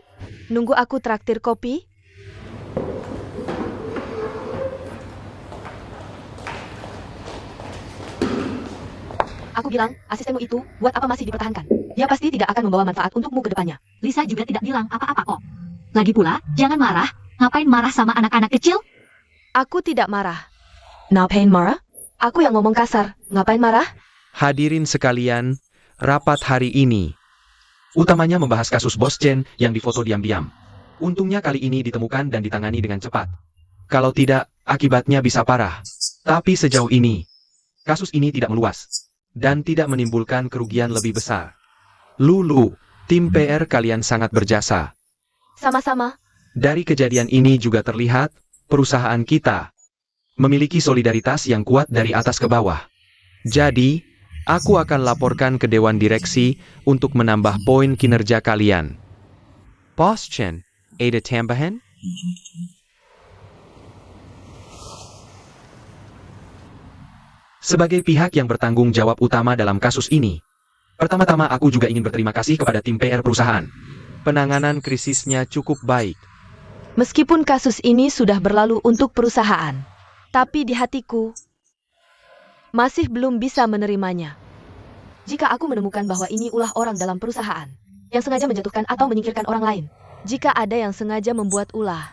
Nunggu aku traktir kopi? Aku bilang, asistenmu itu, buat apa masih dipertahankan? Dia pasti tidak akan membawa manfaat untukmu ke depannya. Lisa juga tidak bilang apa-apa kok. Lagi pula, jangan marah. Ngapain marah sama anak-anak kecil? Aku tidak marah. Ngapain marah? Aku yang ngomong kasar. Ngapain marah? Hadirin sekalian, rapat hari ini utamanya membahas kasus Bos Chen yang difoto diam-diam. Untungnya kali ini ditemukan dan ditangani dengan cepat. Kalau tidak, akibatnya bisa parah. Tapi sejauh ini, kasus ini tidak meluas dan tidak menimbulkan kerugian lebih besar. Lulu, tim PR kalian sangat berjasa. Sama-sama. Dari kejadian ini juga terlihat, perusahaan kita memiliki solidaritas yang kuat dari atas ke bawah. Jadi, aku akan laporkan ke Dewan Direksi untuk menambah poin kinerja kalian. Bos Chen, ada tambahan? Sebagai pihak yang bertanggung jawab utama dalam kasus ini, pertama-tama aku juga ingin berterima kasih kepada tim PR perusahaan. Penanganan krisisnya cukup baik. Meskipun kasus ini sudah berlalu untuk perusahaan, tapi di hatiku masih belum bisa menerimanya. Jika aku menemukan bahwa ini ulah orang dalam perusahaan yang sengaja menjatuhkan atau menyingkirkan orang lain, jika ada yang sengaja membuat ulah,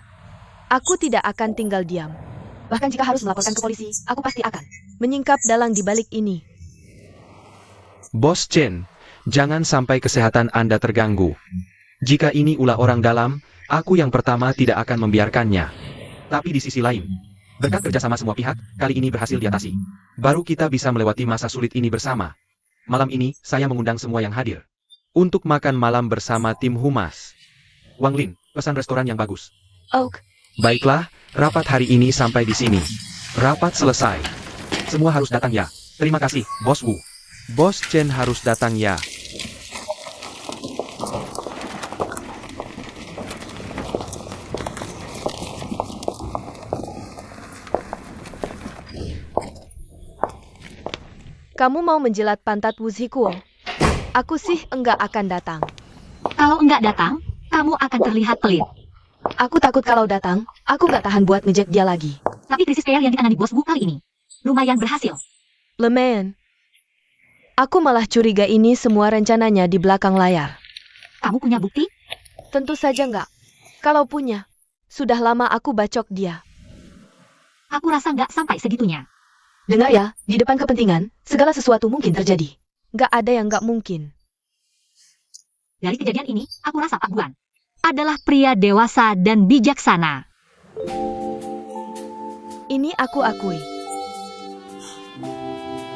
aku tidak akan tinggal diam. Bahkan jika harus melaporkan ke polisi, aku pasti akan menyingkap dalang di balik ini. Bos Chen, jangan sampai kesehatan Anda terganggu. Jika ini ulah orang dalam, aku yang pertama tidak akan membiarkannya. Tapi di sisi lain, berkat kerjasama semua pihak, kali ini berhasil diatasi. Baru kita bisa melewati masa sulit ini bersama. Malam ini, saya mengundang semua yang hadir untuk makan malam bersama tim Humas. Wang Lin, pesan restoran yang bagus. Oak, Baiklah, rapat hari ini sampai di sini. Rapat selesai. Semua harus datang ya. Terima kasih, Bos Wu. Bos Chen harus datang ya. kamu mau menjilat pantat Wu Zikuo? Aku sih enggak akan datang. Kalau enggak datang, kamu akan terlihat pelit. Aku takut kalau datang, aku nggak tahan buat ngejek dia lagi. Tapi krisis PR yang ditangani Bos Wu kali ini lumayan berhasil. Lemen. Aku malah curiga ini semua rencananya di belakang layar. Kamu punya bukti? Tentu saja enggak. Kalau punya, sudah lama aku bacok dia. Aku rasa nggak sampai segitunya. Dengar ya, di depan kepentingan, segala sesuatu mungkin terjadi. Nggak ada yang nggak mungkin. Dari kejadian ini, aku rasa Pak Guan adalah pria dewasa dan bijaksana. Ini aku akui.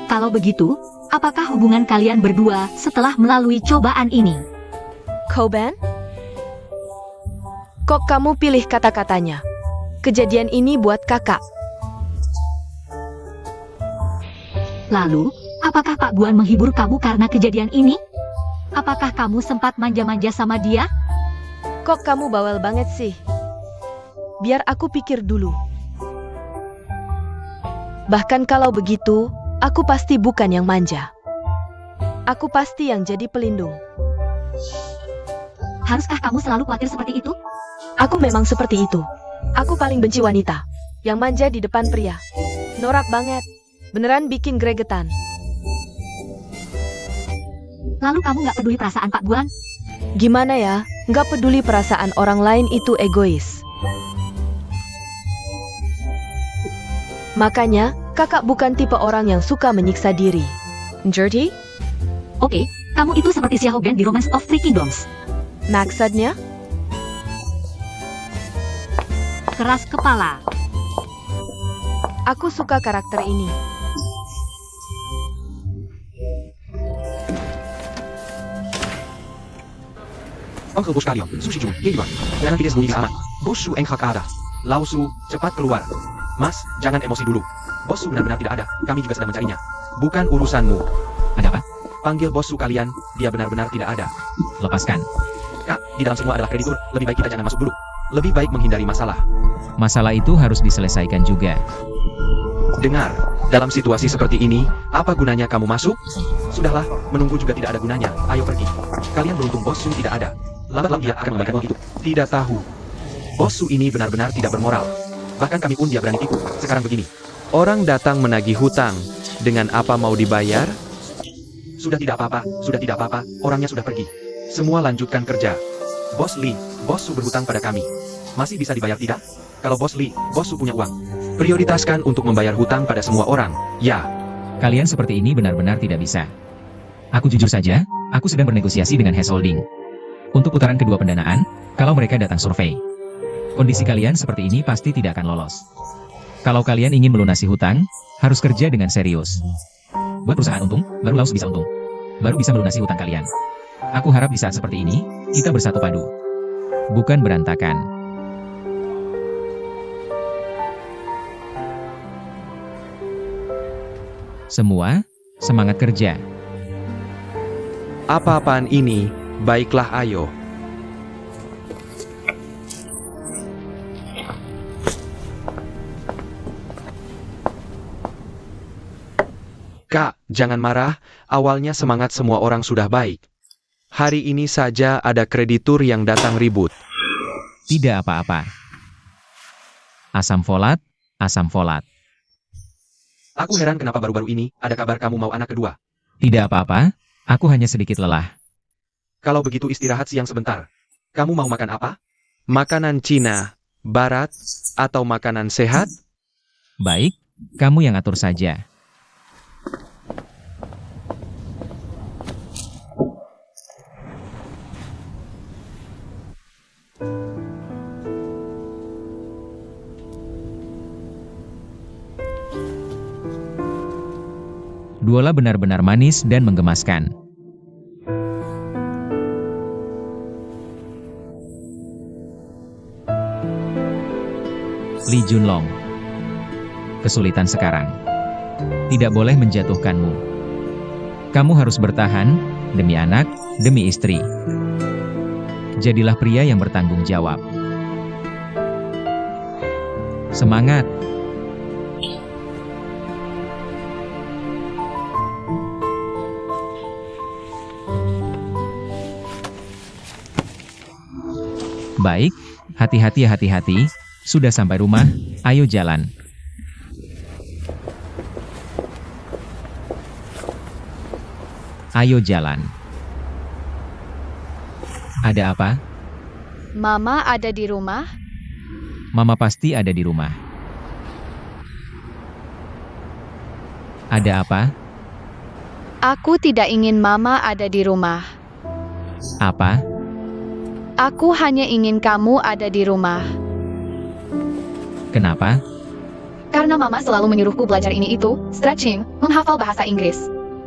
Kalau begitu, apakah hubungan kalian berdua setelah melalui cobaan ini? Koban? Kok kamu pilih kata-katanya? Kejadian ini buat kakak. Lalu, apakah Pak Guan menghibur kamu karena kejadian ini? Apakah kamu sempat manja-manja sama dia? Kok kamu bawel banget sih? Biar aku pikir dulu. Bahkan kalau begitu, aku pasti bukan yang manja. Aku pasti yang jadi pelindung. Haruskah kamu selalu khawatir seperti itu? Aku memang seperti itu. Aku paling benci wanita yang manja di depan pria. Norak banget. Beneran bikin gregetan. Lalu kamu nggak peduli perasaan Pak Guan? Gimana ya, nggak peduli perasaan orang lain itu egois. Makanya, kakak bukan tipe orang yang suka menyiksa diri. Dirty? Oke, kamu itu seperti Xiaogan di Romance of Three Kingdoms. Maksudnya? Keras kepala. Aku suka karakter ini. Uncle Bos kalian, Sushi Jun, Gilbert. Jangan tidak sembunyi aman. Bos Su Enghak ada. Lau Su, cepat keluar. Mas, jangan emosi dulu. Bos Su benar-benar tidak ada, kami juga sedang mencarinya. Bukan urusanmu. Ada apa? Panggil Bos Su kalian, dia benar-benar tidak ada. Lepaskan. Kak, di dalam semua adalah kreditur, lebih baik kita jangan masuk dulu. Lebih baik menghindari masalah. Masalah itu harus diselesaikan juga. Dengar, dalam situasi seperti ini, apa gunanya kamu masuk? Sudahlah, menunggu juga tidak ada gunanya, ayo pergi. Kalian beruntung Bos Su tidak ada. Lambat laun dia akan mengembalikan uang itu. Tidak tahu. Bos Su ini benar-benar tidak bermoral. Bahkan kami pun dia berani tipu. Sekarang begini. Orang datang menagih hutang. Dengan apa mau dibayar? Sudah tidak apa-apa, orangnya sudah pergi. Semua lanjutkan kerja. Bos Lee, Bos Su berhutang pada kami. Masih bisa dibayar tidak? Kalau Bos Lee, Bos Su punya uang. Prioritaskan untuk membayar hutang pada semua orang, ya. Kalian seperti ini benar-benar tidak bisa. Aku jujur saja, aku sedang bernegosiasi dengan Hess Holding. Untuk putaran kedua pendanaan, kalau mereka datang survei. Kondisi kalian seperti ini pasti tidak akan lolos. Kalau kalian ingin melunasi hutang, harus kerja dengan serius. Buat perusahaan untung, baru Laos bisa untung. Baru bisa melunasi hutang kalian. Aku harap di saat seperti ini, kita bersatu padu. Bukan berantakan. Semua, semangat kerja. Apa-apaan ini, baiklah ayo. Kak, jangan marah, awalnya semangat semua orang sudah baik. Hari ini saja ada kreditur yang datang ribut. Tidak apa-apa. Asam folat, asam folat. Aku heran kenapa baru-baru ini ada kabar kamu mau anak kedua. Tidak apa-apa, aku hanya sedikit lelah. Kalau begitu istirahat siang sebentar. Kamu mau makan apa? Makanan Cina, Barat, atau makanan sehat? Baik, kamu yang atur saja. Duola benar-benar manis dan menggemaskan. Lee Junlong. Kesulitan sekarang. Tidak boleh menjatuhkanmu. Kamu harus bertahan, demi anak, demi istri. Jadilah pria yang bertanggung jawab. Semangat! Baik, hati-hati, sudah sampai rumah, ayo jalan. Ayo jalan. Ada apa? Mama ada di rumah? Mama pasti ada di rumah. Ada apa? Aku tidak ingin Mama ada di rumah. Apa? Aku hanya ingin kamu ada di rumah. Kenapa? Karena Mama selalu menyuruhku belajar ini itu, stretching, menghafal bahasa Inggris.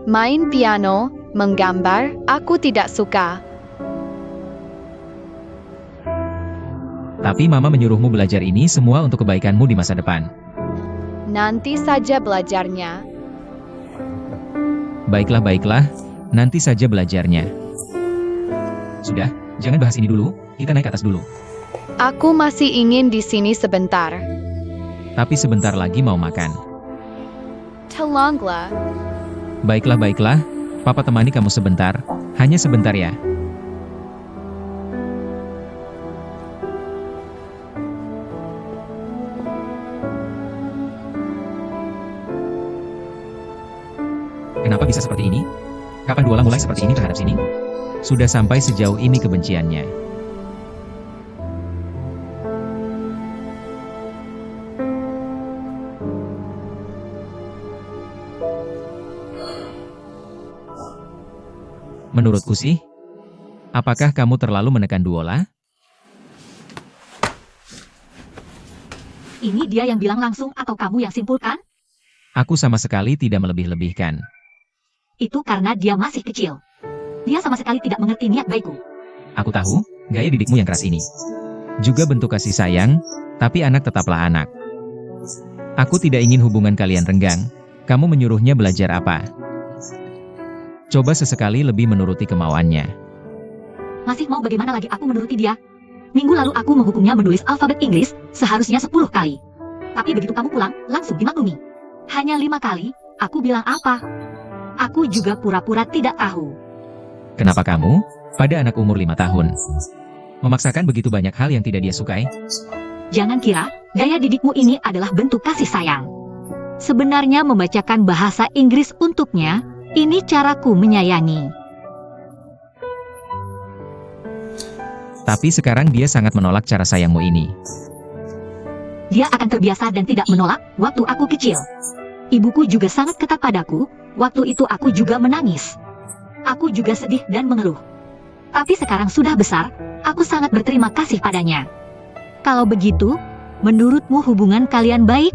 Main piano, menggambar, aku tidak suka. Tapi Mama menyuruhmu belajar ini semua untuk kebaikanmu di masa depan. Nanti saja belajarnya. Baiklah, nanti saja belajarnya. Sudah, jangan bahas ini dulu, kita naik ke atas dulu. Aku masih ingin di sini sebentar. Tapi sebentar lagi mau makan. Tolonglah. Baiklah, Papa temani kamu sebentar, hanya sebentar ya. Kenapa bisa seperti ini? Kapan Duola mulai seperti ini terhadap sini? Sudah sampai sejauh ini kebenciannya. Menurutku sih, apakah kamu terlalu menekan Duola? Ini dia yang bilang langsung atau kamu yang simpulkan? Aku sama sekali tidak melebih-lebihkan. Itu karena dia masih kecil. Dia sama sekali tidak mengerti niat baikku. Aku tahu, gaya didikmu yang keras ini juga bentuk kasih sayang, tapi anak tetaplah anak. Aku tidak ingin hubungan kalian renggang. Kamu menyuruhnya belajar apa? Coba sesekali lebih menuruti kemauannya. Masih mau bagaimana lagi aku menuruti dia? Minggu lalu aku menghukumnya menulis alfabet Inggris, seharusnya 10 kali. Tapi begitu kamu pulang, langsung dimaklumi. Hanya 5 kali, aku bilang apa? Aku juga pura-pura tidak tahu. Kenapa kamu, pada anak umur 5 tahun, memaksakan begitu banyak hal yang tidak dia sukai? Jangan kira, gaya didikmu ini adalah bentuk kasih sayang. Sebenarnya membacakan bahasa Inggris untuknya, ini caraku menyayangi. Tapi sekarang dia sangat menolak cara sayangmu ini. Dia akan terbiasa dan tidak menolak waktu aku kecil. Ibuku juga sangat ketat padaku, waktu itu aku juga menangis. Aku juga sedih dan mengeluh. Tapi sekarang sudah besar, aku sangat berterima kasih padanya. Kalau begitu, menurutmu hubungan kalian baik?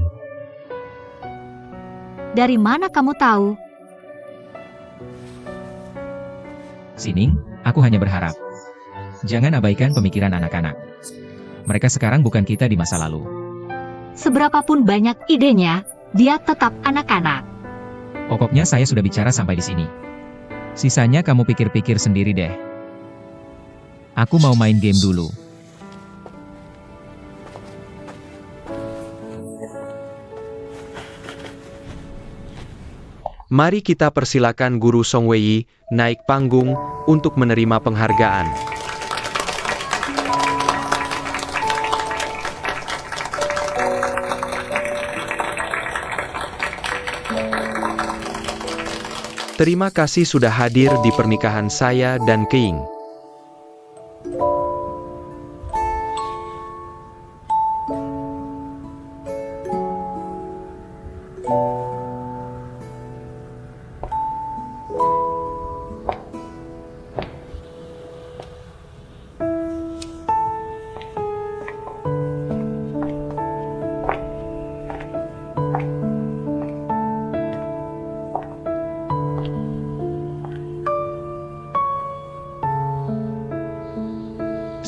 Dari mana kamu tahu? Sining, aku hanya berharap. Jangan abaikan pemikiran anak-anak. Mereka sekarang bukan kita di masa lalu. Seberapapun banyak idenya, dia tetap anak-anak. Pokoknya saya sudah bicara sampai di sini. Sisanya kamu pikir-pikir sendiri deh. Aku mau main game dulu. Mari kita persilakan Guru Song Wei naik panggung untuk menerima penghargaan. Terima kasih sudah hadir di pernikahan saya dan Keing.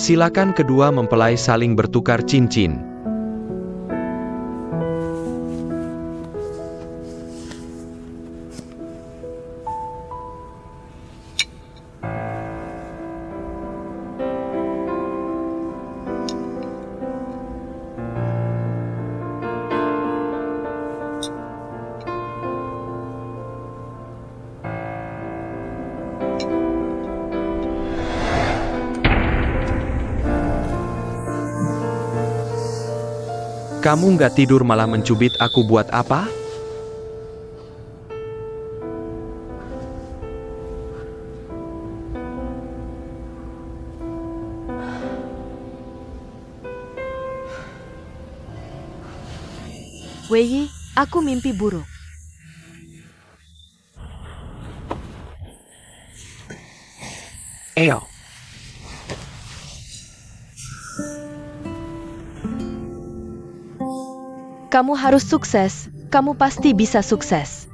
Silakan kedua mempelai saling bertukar cincin. Kamu nggak tidur malah mencubit aku buat apa? Wei, aku mimpi buruk. Eo. Kamu harus sukses. Kamu pasti bisa sukses.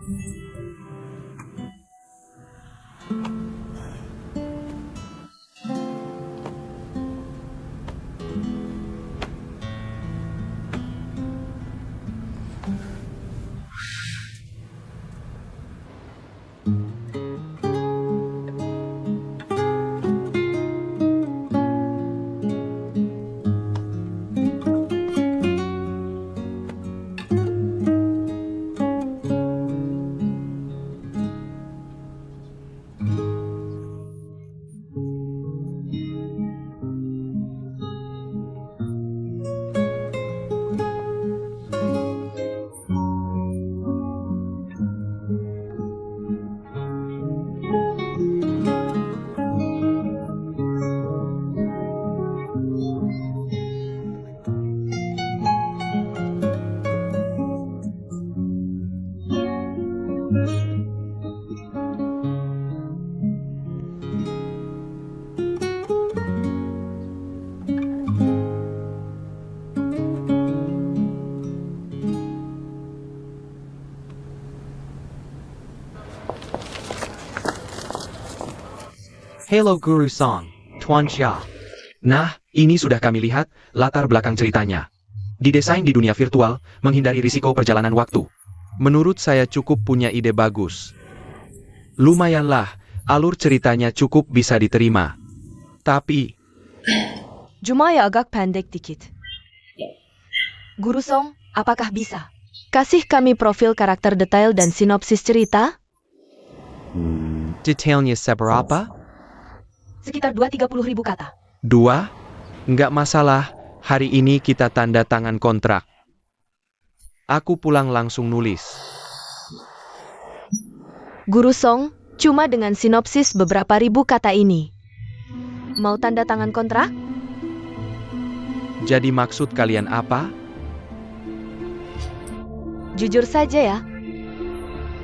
Hello Guru Song, Tuan Xia. Nah, ini sudah kami lihat latar belakang ceritanya. Didesain di dunia virtual, menghindari risiko perjalanan waktu. Menurut saya cukup punya ide bagus. Lumayanlah, alur ceritanya cukup bisa diterima. Tapi, Jumaya agak pendek dikit. Guru Song, apakah bisa? Kasih kami profil karakter detail dan sinopsis cerita? detailnya seberapa? Sekitar 2-30 ribu kata. 2? Nggak masalah, hari ini kita tanda tangan kontrak. Aku pulang langsung nulis. Guru Song, cuma dengan sinopsis beberapa ribu kata ini. Mau tanda tangan kontrak? Jadi maksud kalian apa? Jujur saja ya.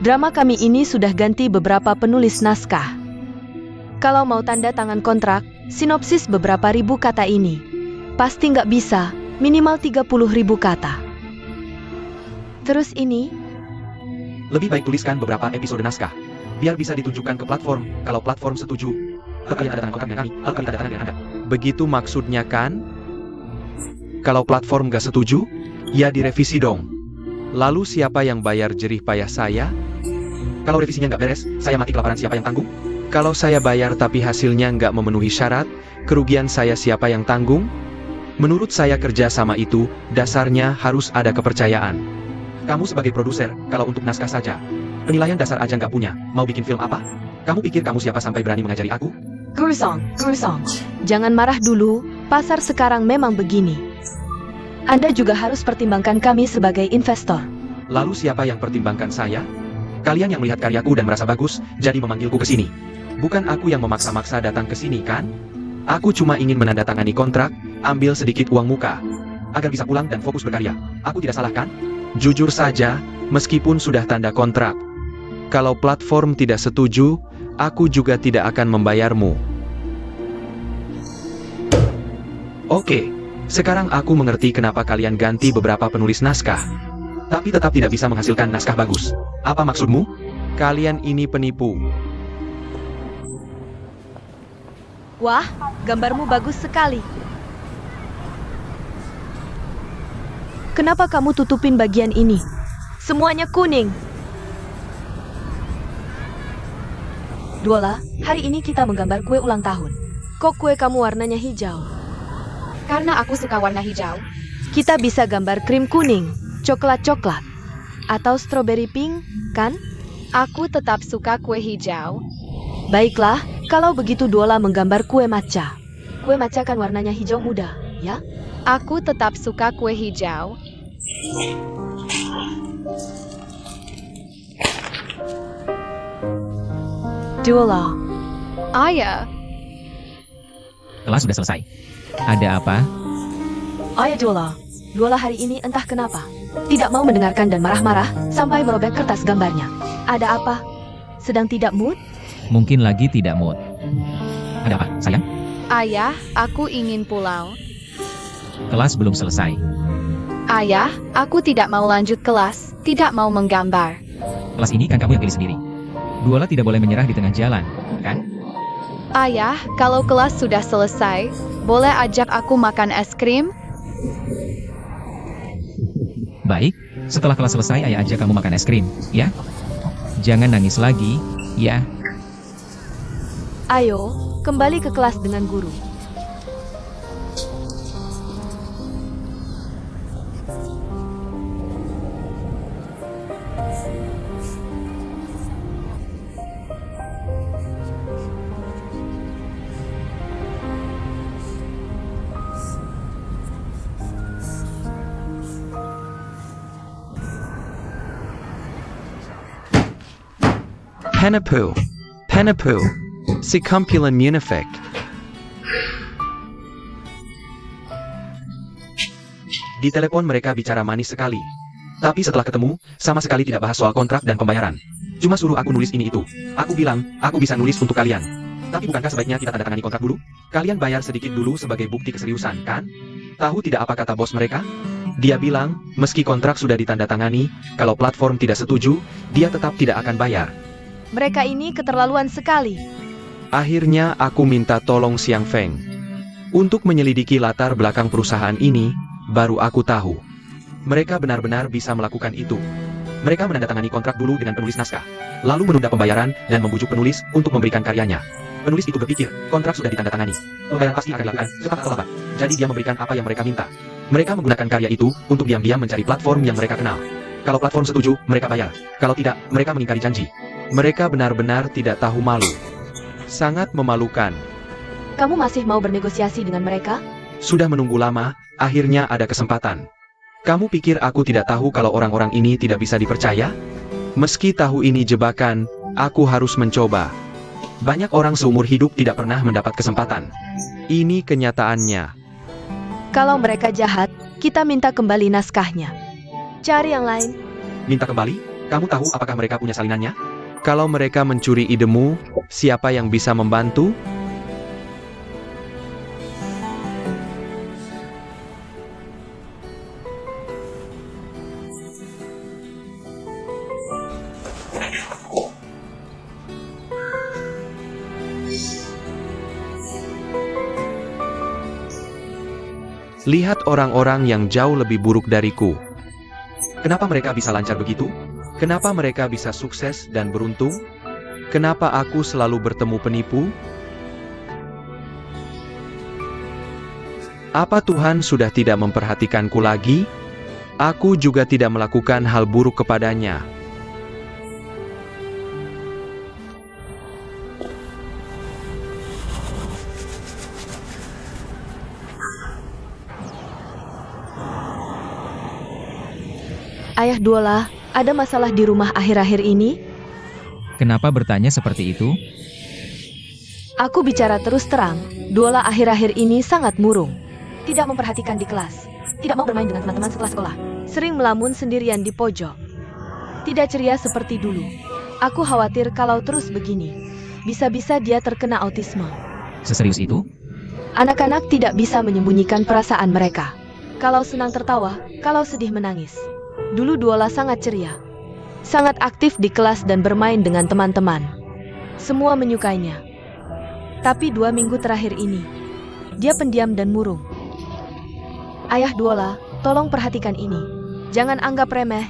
Drama kami ini sudah ganti beberapa penulis naskah. Kalau mau tanda tangan kontrak, sinopsis beberapa ribu kata ini. Pasti nggak bisa, minimal 30 ribu kata. Terus ini, Lebih baik tuliskan beberapa episode naskah. Biar bisa ditunjukkan ke platform, kalau platform setuju. Kalian ada tangan kontrak dengan kami, kami tanda tangan dengan Anda. Begitu maksudnya kan? Kalau platform nggak setuju, ya direvisi dong. Lalu siapa yang bayar jerih payah saya? Kalau revisinya nggak beres, saya mati kelaparan, siapa yang tanggung? Kalau saya bayar tapi hasilnya nggak memenuhi syarat, kerugian saya siapa yang tanggung? Menurut saya kerja sama itu, dasarnya harus ada kepercayaan. Kamu sebagai produser, kalau untuk naskah saja, penilaian dasar aja nggak punya, mau bikin film apa? Kamu pikir kamu siapa sampai berani mengajari aku? Guru Song, jangan marah dulu, pasar sekarang memang begini. Anda juga harus pertimbangkan kami sebagai investor. Lalu siapa yang pertimbangkan saya? Kalian yang melihat karyaku dan merasa bagus, jadi memanggilku ke sini. Bukan aku yang memaksa-maksa datang ke sini kan? Aku cuma ingin menandatangani kontrak, ambil sedikit uang muka, agar bisa pulang dan fokus berkarya. Aku tidak salah kan? Jujur saja, meskipun sudah tanda kontrak, kalau platform tidak setuju, aku juga tidak akan membayarmu. Oke, sekarang aku mengerti kenapa kalian ganti beberapa penulis naskah, tapi tetap tidak bisa menghasilkan naskah bagus. Apa maksudmu? Kalian ini penipu. Wah, gambarmu bagus sekali. Kenapa kamu tutupin bagian ini? Semuanya kuning. Duola, hari ini kita menggambar kue ulang tahun. Kok kue kamu warnanya hijau? Karena aku suka warna hijau. Kita bisa gambar krim kuning, coklat-coklat, atau strawberry pink, kan? Aku tetap suka kue hijau. Baiklah, kalau begitu Duola menggambar kue matcha. Kue matcha kan warnanya hijau muda, ya? Aku tetap suka kue hijau. Duola, Ayah, Kelas sudah selesai. Ada apa? ayah Duola. Duola hari ini entah kenapa tidak mau mendengarkan dan marah-marah sampai merobek kertas gambarnya. Ada apa? Sedang tidak mood? Mungkin lagi tidak mood. Ada apa, sayang? ayah, aku ingin pulang. Kelas belum selesai. Ayah, aku tidak mau lanjut kelas, tidak mau menggambar. Kelas ini kan kamu yang pilih sendiri. Duola tidak boleh menyerah di tengah jalan, kan? Ayah, kalau kelas sudah selesai, boleh ajak aku makan es krim? Baik, setelah kelas selesai ayah ajak kamu makan es krim, ya? Jangan nangis lagi, ya? Ayo, kembali ke kelas dengan guru. Penepu, si kumpulan munafik. Di telepon mereka bicara manis sekali. Tapi setelah ketemu, sama sekali tidak bahas soal kontrak dan pembayaran. Cuma suruh aku nulis ini itu. Aku bilang, aku bisa nulis untuk kalian. Tapi bukankah sebaiknya kita tanda tangani kontrak dulu? Kalian bayar sedikit dulu sebagai bukti keseriusan, kan? Tahu tidak apa kata bos mereka? Dia bilang, meski kontrak sudah ditandatangani, kalau platform tidak setuju, dia tetap tidak akan bayar. Mereka ini keterlaluan sekali. Akhirnya aku minta tolong Xiang Feng untuk menyelidiki latar belakang perusahaan ini, baru aku tahu. Mereka benar-benar bisa melakukan itu. Mereka menandatangani kontrak dulu dengan penulis naskah, lalu menunda pembayaran dan membujuk penulis untuk memberikan karyanya. Penulis itu berpikir, kontrak sudah ditandatangani. Pembayaran pasti akan dilakukan, cepat atau lambat. Jadi dia memberikan apa yang mereka minta. Mereka menggunakan karya itu untuk diam-diam mencari platform yang mereka kenal. Kalau platform setuju, mereka bayar. Kalau tidak, mereka mengingkari janji. Mereka benar-benar tidak tahu malu. Sangat memalukan. Kamu masih mau bernegosiasi dengan mereka? Sudah menunggu lama, akhirnya ada kesempatan. Kamu pikir aku tidak tahu kalau orang-orang ini tidak bisa dipercaya? Meski tahu ini jebakan, aku harus mencoba. Banyak orang seumur hidup tidak pernah mendapat kesempatan. Ini kenyataannya. Kalau mereka jahat, kita minta kembali naskahnya. Cari yang lain. Minta kembali? Kamu tahu apakah mereka punya salinannya? Kalau mereka mencuri idemu, siapa yang bisa membantu? Lihat orang-orang yang jauh lebih buruk dariku. Kenapa mereka bisa lancar begitu? Kenapa mereka bisa sukses dan beruntung? Kenapa aku selalu bertemu penipu? Apa Tuhan sudah tidak memperhatikanku lagi? Aku juga tidak melakukan hal buruk kepadanya. Ayah Duola, ada masalah di rumah akhir-akhir ini? Kenapa bertanya seperti itu? Aku bicara terus terang, Duola akhir-akhir ini sangat murung. Tidak memperhatikan di kelas, tidak mau bermain dengan teman-teman setelah sekolah, sering melamun sendirian di pojok. Tidak ceria seperti dulu. Aku khawatir kalau terus begini, bisa-bisa dia terkena autisme. Seserius itu? Anak-anak tidak bisa menyembunyikan perasaan mereka. Kalau senang tertawa, kalau sedih menangis. Dulu Duola sangat ceria, sangat aktif di kelas dan bermain dengan teman-teman. Semua menyukainya. Tapi 2 minggu terakhir ini, dia pendiam dan murung. Ayah Duola, tolong perhatikan ini. Jangan anggap remeh.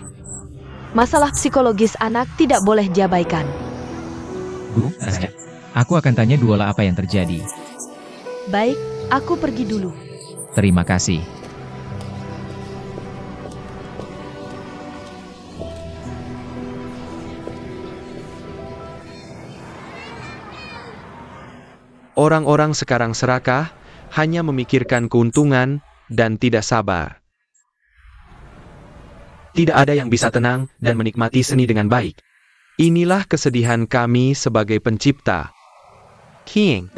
Masalah psikologis anak tidak boleh diabaikan. Guru, saja. Aku akan tanya Duola apa yang terjadi. Baik, aku pergi dulu. Terima kasih. Orang-orang sekarang serakah, hanya memikirkan keuntungan, dan tidak sabar. Tidak ada yang bisa tenang dan menikmati seni dengan baik. Inilah kesedihan kami sebagai pencipta. King.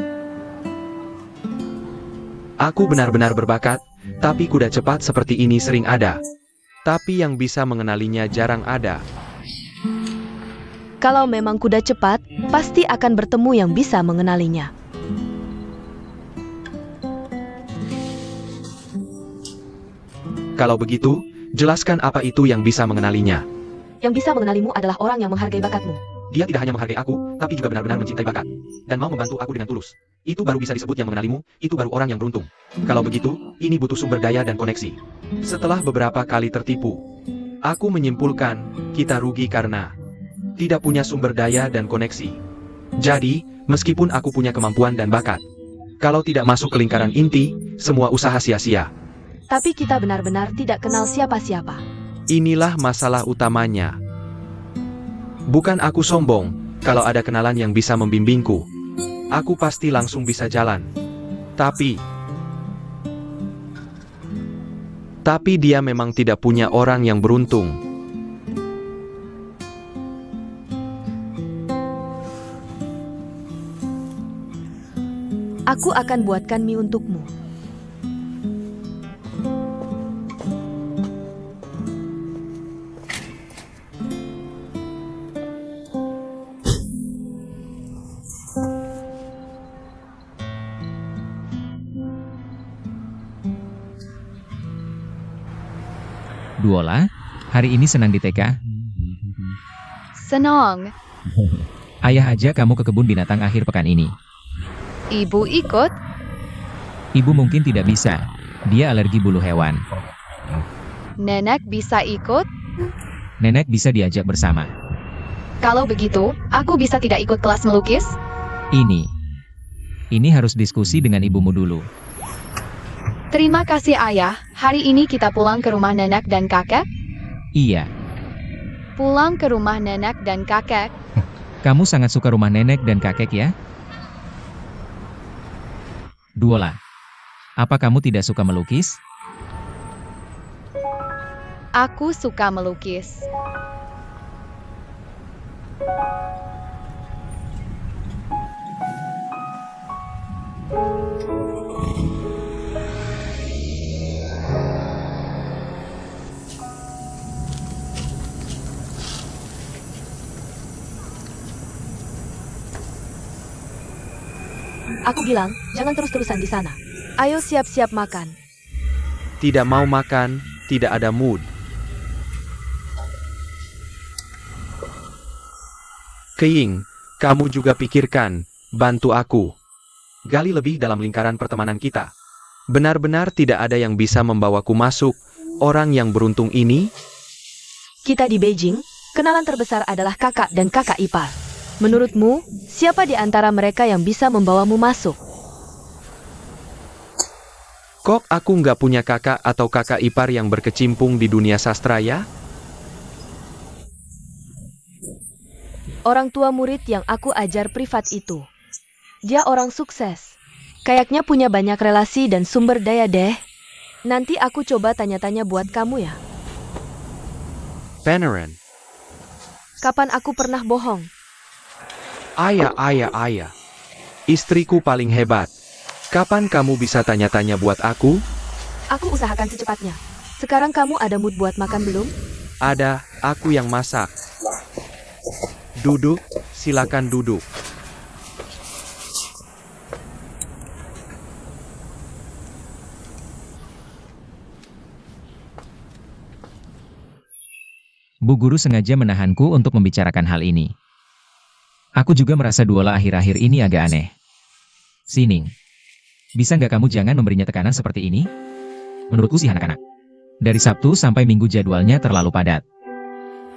Aku benar-benar berbakat, tapi kuda cepat seperti ini sering ada. Tapi yang bisa mengenalinya jarang ada. Kalau memang kuda cepat, pasti akan bertemu yang bisa mengenalinya. Kalau begitu, jelaskan apa itu yang bisa mengenalinya. Yang bisa mengenalimu adalah orang yang menghargai bakatmu. Dia tidak hanya menghargai aku, tapi juga benar-benar mencintai bakat. Dan mau membantu aku dengan tulus. Itu baru bisa disebut yang mengenalimu, itu baru orang yang beruntung. Kalau begitu, ini butuh sumber daya dan koneksi. Setelah beberapa kali tertipu, aku menyimpulkan, kita rugi karena tidak punya sumber daya dan koneksi. Jadi, meskipun aku punya kemampuan dan bakat, kalau tidak masuk ke lingkaran inti, semua usaha sia-sia. Tapi kita benar-benar tidak kenal siapa-siapa. Inilah masalah utamanya. Bukan aku sombong, kalau ada kenalan yang bisa membimbingku, aku pasti langsung bisa jalan. Tapi dia memang tidak punya orang yang beruntung. Aku akan buatkan mie untukmu. Duola, hari ini senang di TK? Senang. Ayah ajak kamu ke kebun binatang akhir pekan ini. Ibu ikut? Ibu mungkin tidak bisa. Dia alergi bulu hewan. Nenek bisa ikut? Nenek bisa diajak bersama. Kalau begitu, aku bisa tidak ikut kelas melukis? Ini harus diskusi dengan ibumu dulu. Terima kasih ayah, hari ini kita pulang ke rumah nenek dan kakek? Iya, Pulang ke rumah nenek dan kakek? kamu sangat suka rumah nenek dan kakek ya? Duola, apa kamu tidak suka melukis? Aku suka melukis. Aku bilang, jangan terus-terusan di sana. Ayo siap-siap makan. Tidak mau makan, tidak ada mood. Keing, kamu juga pikirkan, bantu aku. Gali lebih dalam lingkaran pertemanan kita. Benar-benar tidak ada yang bisa membawaku masuk, orang yang beruntung ini. Kita di Beijing, kenalan terbesar adalah kakak dan kakak ipar. Menurutmu, siapa di antara mereka yang bisa membawamu masuk? Kok aku nggak punya kakak atau kakak ipar yang berkecimpung di dunia sastra ya? Orang tua murid yang aku ajar privat itu. Dia orang sukses. Kayaknya punya banyak relasi dan sumber daya deh. Nanti aku coba tanya-tanya buat kamu ya. Panaran. Kapan aku pernah bohong? Ayah. Istriku paling hebat. Kapan kamu bisa tanya-tanya buat aku? Aku usahakan secepatnya. Sekarang kamu ada mood buat makan belum? Ada, aku yang masak. Duduk, silakan duduk. Bu guru sengaja menahanku untuk membicarakan hal ini. Aku juga merasa Duola akhir-akhir ini agak aneh. Sining, bisa nggak kamu jangan memberinya tekanan seperti ini? Menurutku sih anak-anak. Dari Sabtu sampai Minggu jadwalnya terlalu padat.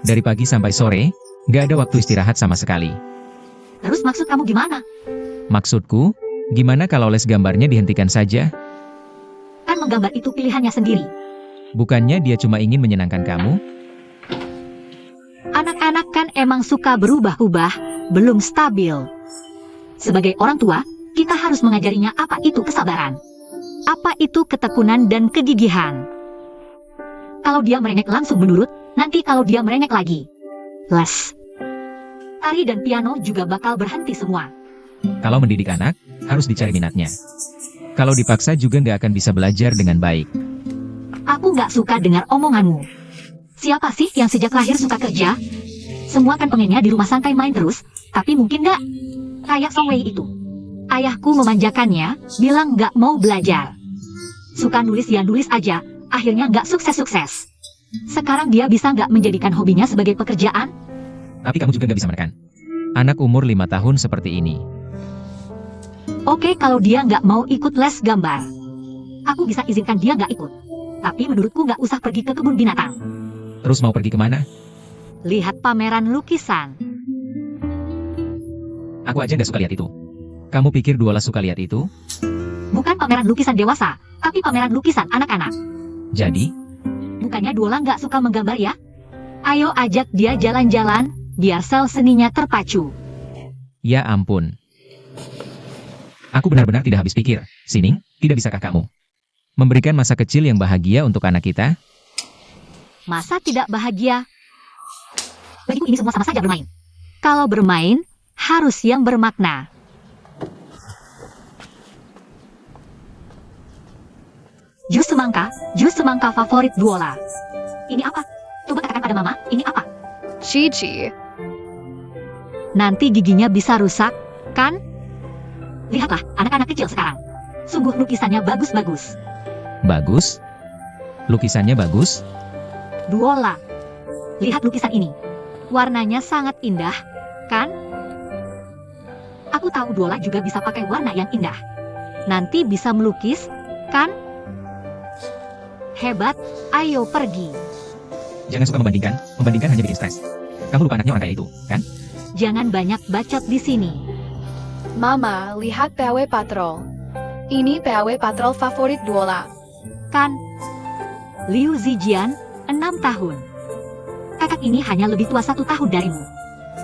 Dari pagi sampai sore, nggak ada waktu istirahat sama sekali. Terus maksud kamu gimana? Maksudku, gimana kalau les gambarnya dihentikan saja? Kan menggambar itu pilihannya sendiri. Bukannya dia cuma ingin menyenangkan kamu? Anak-anak kan emang suka berubah-ubah, belum stabil. Sebagai orang tua, kita harus mengajarinya apa itu kesabaran. Apa itu ketekunan dan kegigihan. Kalau dia merengek langsung menurut, nanti kalau dia merengek lagi. Les. Tari dan piano juga bakal berhenti semua. Kalau mendidik anak, harus dicari minatnya. Kalau dipaksa juga nggak akan bisa belajar dengan baik. Aku nggak suka dengar omonganmu. Siapa sih yang sejak lahir suka kerja? Semua kan pengennya di rumah santai main terus, tapi mungkin nggak. Kayak Song Wei itu. Ayahku memanjakannya, bilang nggak mau belajar. Suka nulis ya nulis aja, akhirnya nggak sukses-sukses. Sekarang dia bisa nggak menjadikan hobinya sebagai pekerjaan? Tapi kamu juga nggak bisa menekan. Anak umur 5 tahun seperti ini. Oke, kalau dia nggak mau ikut les gambar, aku bisa izinkan dia nggak ikut. Tapi menurutku nggak usah pergi ke kebun binatang. Terus mau pergi kemana? Lihat pameran lukisan. Aku aja nggak suka lihat itu. Kamu pikir Duola suka lihat itu? Bukan pameran lukisan dewasa, tapi pameran lukisan anak-anak. Jadi, Bukannya Duola nggak suka menggambar ya? Ayo ajak dia jalan-jalan, biar sel seninya terpacu. ya ampun. Aku benar-benar tidak habis pikir. Sining, tidak bisakah kamu memberikan masa kecil yang bahagia untuk anak kita? Masa tidak bahagia? Bagiku ini semua sama saja bermain. Kalau bermain, harus yang bermakna. Jus semangka favorit Duola. Ini apa? Coba katakan pada mama, ini apa? Gigi. Nanti giginya bisa rusak, kan? Lihatlah, anak-anak kecil sekarang. Sungguh lukisannya bagus-bagus. Bagus? Lukisannya bagus? Duola. Lihat lukisan ini. Warnanya sangat indah, kan? Aku Aku tahu Duola juga bisa pakai warna yang indah. Nanti bisa melukis, kan? Hebat, ayo pergi. Jangan suka membandingkan. Membandingkan hanya bikin stres. Kamu lupa anaknya orang kayak itu, kan? Jangan banyak bacot di sini. Mama, lihat PAW Patrol. Ini PAW Patrol favorit Duola. Kan? Liu Zijian, 6 tahun. Kakak ini hanya lebih tua 1 tahun darimu.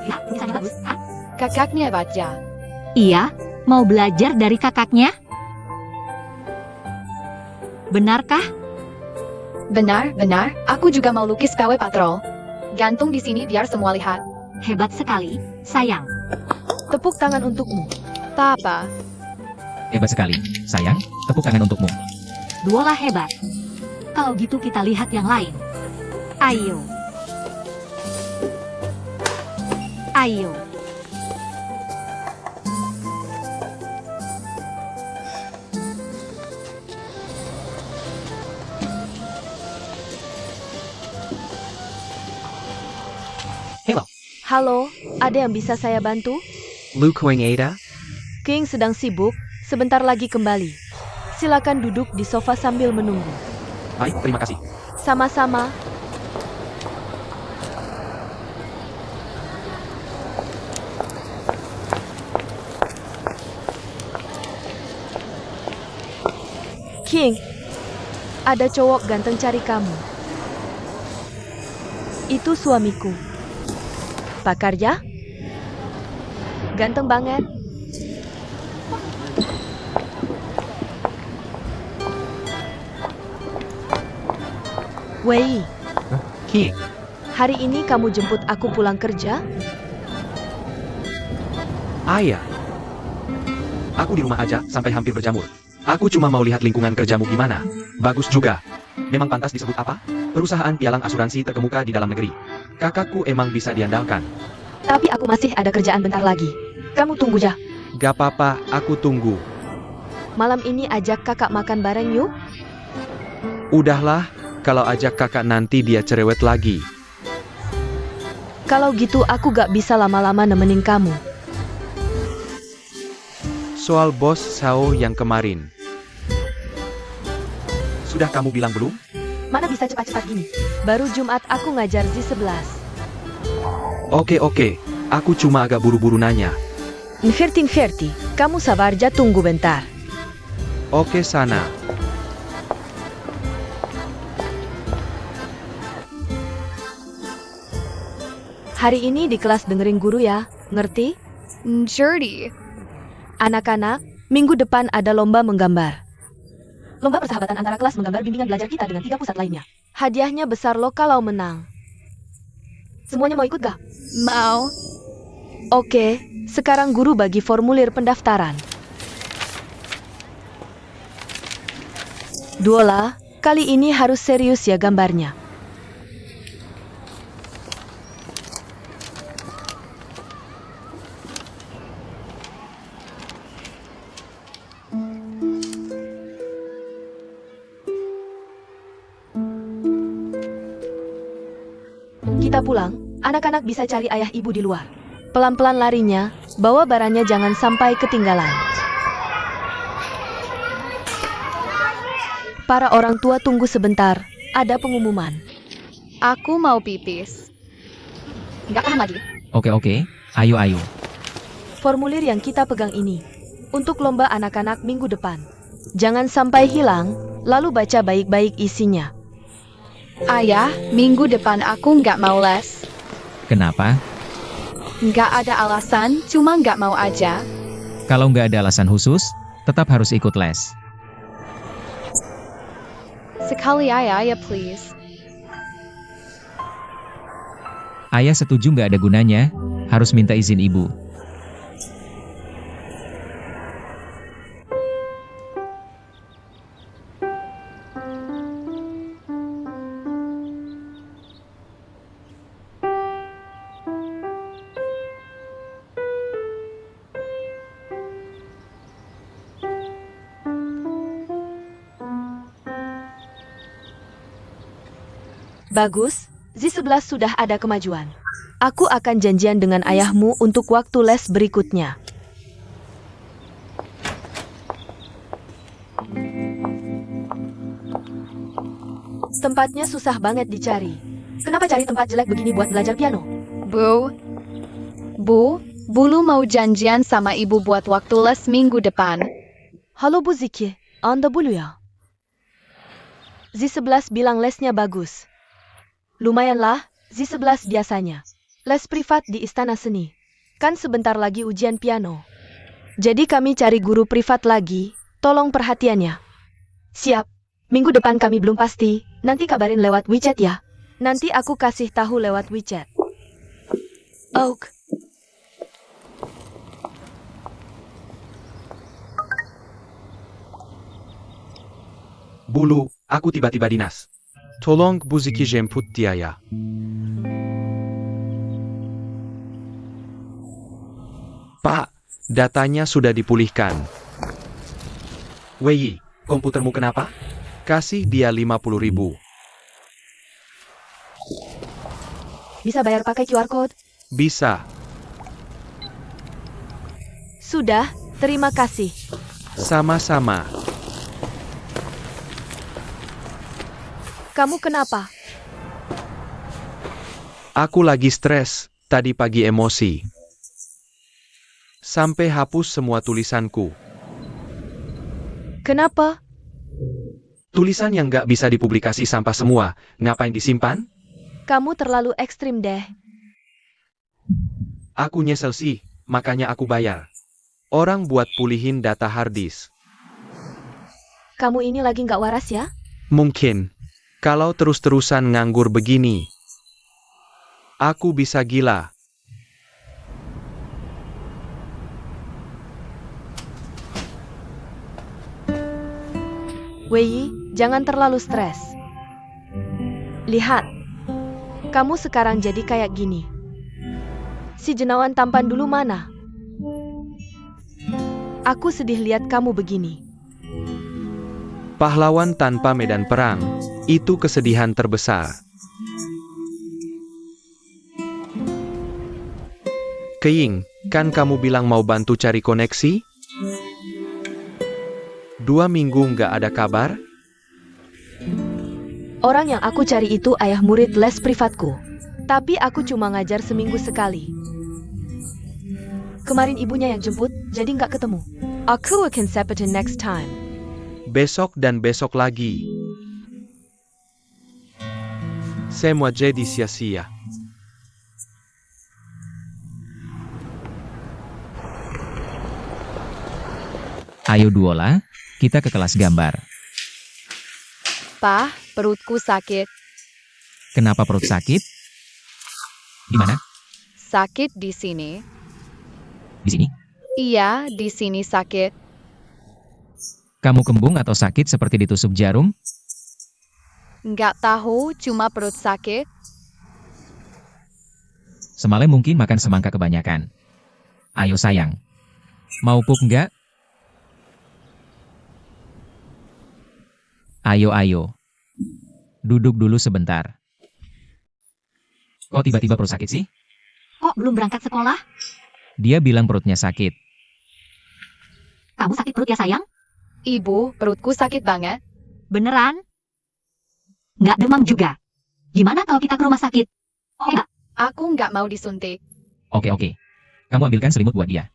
Ya, tulisannya bagus, kan? Kakaknya baca. Iya, mau belajar dari kakaknya? Benarkah? Benar, benar. Aku juga mau lukis PAW Patrol. Gantung di sini biar semua lihat. Hebat sekali, sayang. Tepuk tangan untukmu. Tak apa. Hebat sekali. Sayang, tepuk tangan untukmu. Duola hebat. Kalau gitu kita lihat yang lain. Ayo. Ayo. Halo, ada yang bisa saya bantu? Lu Kueng Ada? King sedang sibuk, sebentar lagi kembali. Silakan duduk di sofa sambil menunggu. Baik, terima kasih. Sama-sama. King, ada cowok ganteng cari kamu. Itu suamiku. Pak Karja? Ganteng banget. Wei, King, hari ini kamu jemput aku pulang kerja? Ayah. Aku di rumah aja sampai hampir berjamur. Aku cuma mau lihat lingkungan kerjamu gimana. Bagus juga. Memang pantas disebut apa? Perusahaan pialang asuransi terkemuka di dalam negeri. Kakakku emang bisa diandalkan. Tapi aku masih ada kerjaan bentar lagi. Kamu tunggu ya. Gak apa-apa, aku tunggu. Malam ini ajak kakak makan bareng yuk. Udahlah, kalau ajak kakak nanti dia cerewet lagi. Kalau gitu aku gak bisa lama-lama nemenin kamu. Soal bos Sao yang kemarin. Sudah kamu bilang belum? Mana bisa cepat-cepat gini? Baru Jumat aku ngajar Z11. Oke, aku cuma agak buru-buru nanya. Ngerti, kamu sabar aja tunggu bentar. Oke sana. Hari ini di kelas dengerin guru ya, ngerti? Jadi, Anak-anak, minggu depan ada lomba menggambar. Lomba persahabatan antara kelas menggambar bimbingan belajar kita dengan 3 pusat lainnya. Hadiahnya besar loh kalau menang. Semuanya mau ikut gak? mau. Oke, sekarang guru bagi formulir pendaftaran. Duola, kali ini harus serius ya gambarnya. Kita pulang, anak-anak bisa cari ayah ibu di luar. Pelan-pelan larinya, bawa barangnya jangan sampai ketinggalan. Para orang tua tunggu sebentar, ada pengumuman. Aku mau pipis. Nggak paham lagi. Oke, ayo. Formulir yang kita pegang ini, untuk lomba anak-anak minggu depan. Jangan sampai hilang, lalu baca baik-baik isinya. Ayah, minggu depan aku nggak mau les. Kenapa? Nggak ada alasan, cuma nggak mau aja. Kalau nggak ada alasan khusus, tetap harus ikut les. Sekali ayah ya please. Ayah setuju nggak ada gunanya, harus minta izin ibu. Bagus, Z11 sudah ada kemajuan. Aku akan janjian dengan ayahmu untuk waktu les berikutnya. Tempatnya susah banget dicari. Kenapa cari tempat jelek begini buat belajar piano? Bu, Bulu mau janjian sama ibu buat waktu les minggu depan. Halo Bu Ziki, Anda Bulu ya? Z11 bilang lesnya bagus. Lumayanlah, Z11 biasanya. Les privat di Istana Seni. Kan sebentar lagi ujian piano. Jadi kami cari guru privat lagi, tolong perhatiannya. Siap, minggu depan kami belum pasti, nanti kabarin lewat WeChat ya. Nanti aku kasih tahu lewat WeChat. Oke. Bulu, aku tiba-tiba dinas. Tolong Bu Ziki jemput dia ya. Pak, datanya sudah dipulihkan. Wei, komputermu kenapa? Kasih dia 50.000. Bisa bayar pakai QR Code? Bisa. Sudah, terima kasih. Sama-sama. Kamu kenapa? Aku lagi stres, tadi pagi emosi. Sampai hapus semua tulisanku. Kenapa? Tulisan yang nggak bisa dipublikasi sampah semua, ngapain disimpan? Kamu terlalu ekstrim deh. Aku nyesel sih, makanya aku bayar. Orang buat pulihin data harddisk. Kamu ini lagi nggak waras ya? Mungkin. Kalau terus-terusan nganggur begini, aku bisa gila. Wei, jangan terlalu stres. Lihat, kamu sekarang jadi kayak gini. Si jenawan tampan dulu mana? Aku sedih lihat kamu begini. Pahlawan tanpa medan perang, itu kesedihan terbesar. Keing, kan kamu bilang mau bantu cari koneksi? 2 minggu nggak ada kabar? Orang yang aku cari itu ayah murid les privatku. Tapi aku cuma ngajar seminggu sekali. Kemarin ibunya yang jemput, jadi nggak ketemu. Aku akan sebutin next time. Besok dan besok lagi. Semua jadi sia-sia. Ayo Duola, kita ke kelas gambar. Pak, perutku sakit. Kenapa perut sakit? Di mana? Sakit di sini. Di sini? Iya, di sini sakit. Kamu kembung atau sakit seperti ditusuk jarum? Nggak tahu, cuma perut sakit. Semalam mungkin makan semangka kebanyakan. Ayo sayang. Mau pup nggak? Ayo. Duduk dulu sebentar. Kok tiba-tiba perut sakit sih? Kok belum berangkat sekolah? Dia bilang perutnya sakit. Kamu sakit perut ya sayang? Ibu, perutku sakit banget. Beneran? Nggak demam juga? Gimana kalau kita ke rumah sakit? Oh enggak, Aku nggak mau disuntik. Oke. Kamu ambilkan selimut buat dia.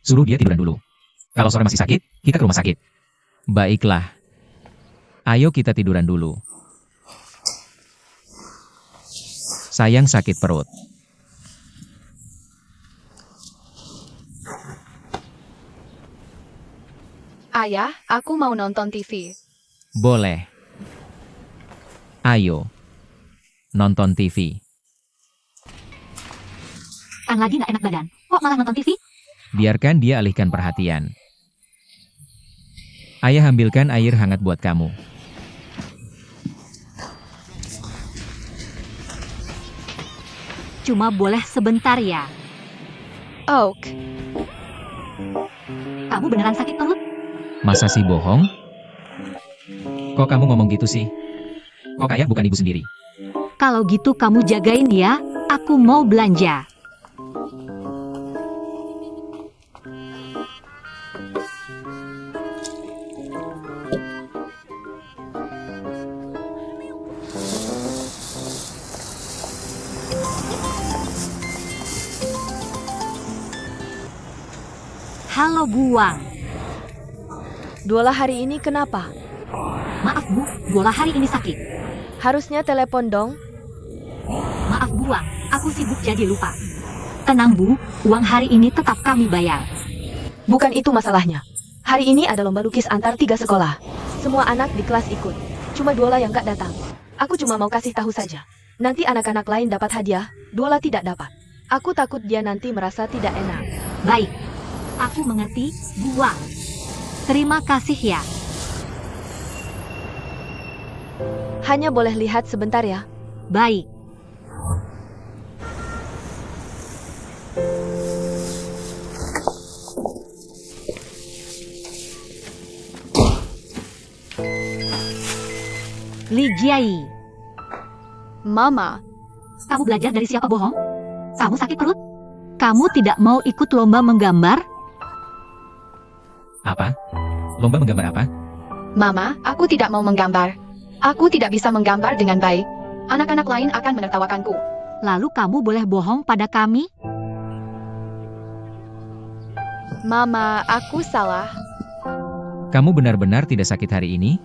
Suruh dia tiduran dulu. Kalau sore masih sakit, kita ke rumah sakit. Baiklah. Ayo kita tiduran dulu. Sayang sakit perut. Ayah, aku mau nonton TV. Boleh. Ayo. Nonton TV. kan lagi nggak enak badan. Kok malah nonton TV? Biarkan dia alihkan perhatian. Ayah ambilkan air hangat buat kamu. Cuma boleh sebentar ya. Oke. Kamu beneran sakit perut? Masa sih bohong? Kok kamu ngomong gitu sih? Kok ayah bukan ibu sendiri? Kalau gitu kamu jagain ya, aku mau belanja. Halo Buang. Duola hari ini kenapa? Maaf Bu, Duola hari ini sakit. Harusnya telepon dong. Maaf Buang, aku sibuk jadi lupa. Tenang Bu, uang hari ini tetap kami bayar. Bukan itu masalahnya. Hari ini ada lomba lukis antar 3 sekolah. Semua anak di kelas ikut. Cuma Duola yang gak datang. Aku cuma mau kasih tahu saja. Nanti anak-anak lain dapat hadiah, Duola tidak dapat. Aku takut dia nanti merasa tidak enak. Baik, aku mengerti, Buang. Terima kasih ya. Hanya boleh lihat sebentar ya. Baik. Li Jiai, Mama, kamu belajar dari siapa bohong? Kamu sakit perut? Kamu tidak mau ikut lomba menggambar? Apa? Lomba menggambar apa? Mama, aku tidak mau menggambar. Aku tidak bisa menggambar dengan baik. Anak-anak lain akan menertawakanku. Lalu kamu boleh bohong pada kami? Mama, aku salah. Kamu benar-benar tidak sakit hari ini?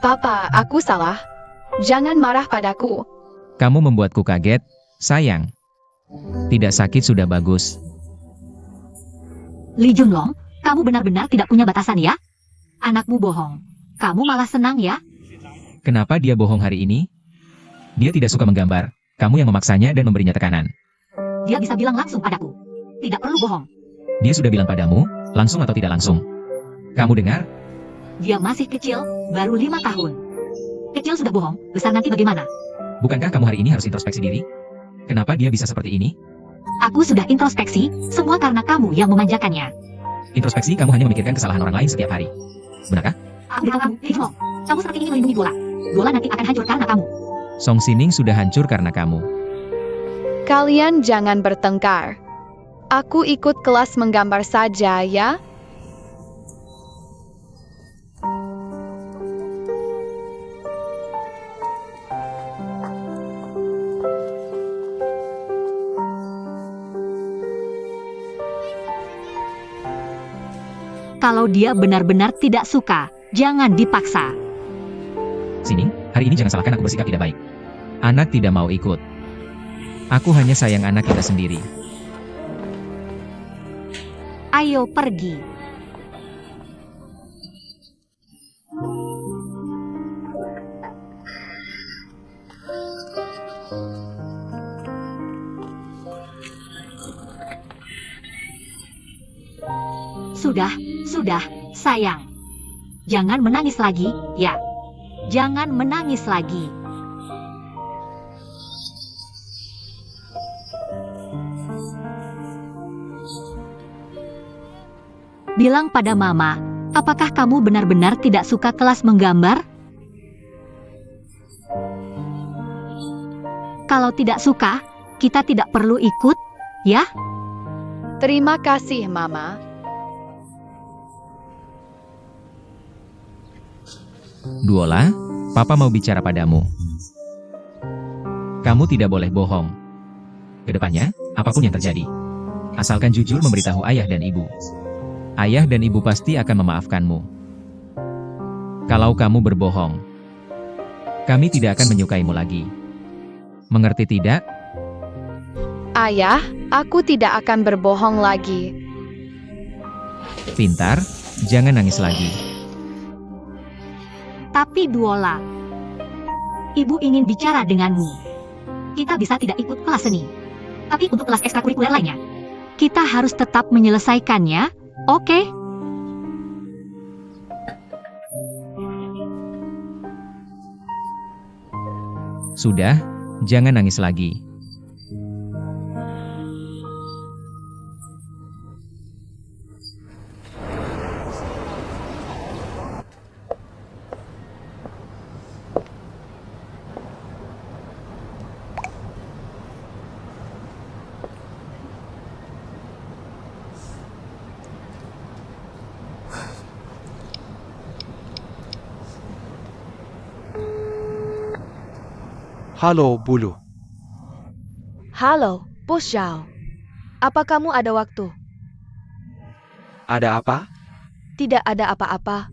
Papa, aku salah. Jangan marah padaku. Kamu membuatku kaget, sayang. Tidak sakit sudah bagus. Li Junlong, kamu benar-benar tidak punya batasan ya? Anakmu bohong. Kamu malah senang ya? Kenapa dia bohong hari ini? Dia tidak suka menggambar. Kamu yang memaksanya dan memberinya tekanan. Dia bisa bilang langsung padaku. Tidak perlu bohong. Dia sudah bilang padamu, langsung atau tidak langsung. Kamu dengar? Dia masih kecil, baru 5 tahun. Kecil sudah bohong, besar nanti bagaimana? Bukankah kamu hari ini harus introspeksi diri? Kenapa dia bisa seperti ini? Aku sudah introspeksi, semua karena kamu yang memanjakannya. Introspeksi kamu hanya memikirkan kesalahan orang lain setiap hari. Benarkah? Aku beritahu kamu, Li Junlong, kamu seperti ini melindungi bola. Bola nanti akan hancur karena kamu. Song Sining sudah hancur karena kamu. Kalian jangan bertengkar. Aku ikut kelas menggambar saja ya. Kalau dia benar-benar tidak suka, jangan dipaksa. Sining, hari ini jangan salahkan aku bersikap tidak baik. Anak tidak mau ikut. Aku hanya sayang anak kita sendiri. Ayo pergi. Sudah, sayang. Jangan menangis lagi, ya. Jangan menangis lagi. Bilang pada Mama, apakah kamu benar-benar tidak suka kelas menggambar? Kalau tidak suka, kita tidak perlu ikut, ya? Terima kasih, Mama. Duola, Papa mau bicara padamu. Kamu tidak boleh bohong. Kedepannya, apapun yang terjadi, asalkan jujur memberitahu ayah dan ibu. Ayah dan ibu pasti akan memaafkanmu. Kalau kamu berbohong, kami tidak akan menyukaimu lagi. Mengerti tidak? Ayah, aku tidak akan berbohong lagi. Pintar, jangan nangis lagi. Tapi Duola, Ibu ingin bicara denganmu. Kita bisa tidak ikut kelas seni. Tapi untuk kelas ekstrakurikuler lainnya, kita harus tetap menyelesaikannya, oke? Sudah, jangan nangis lagi. Halo, Bulu. Halo, Bos Zhao. Apa kamu ada waktu? Ada apa? Tidak ada apa-apa,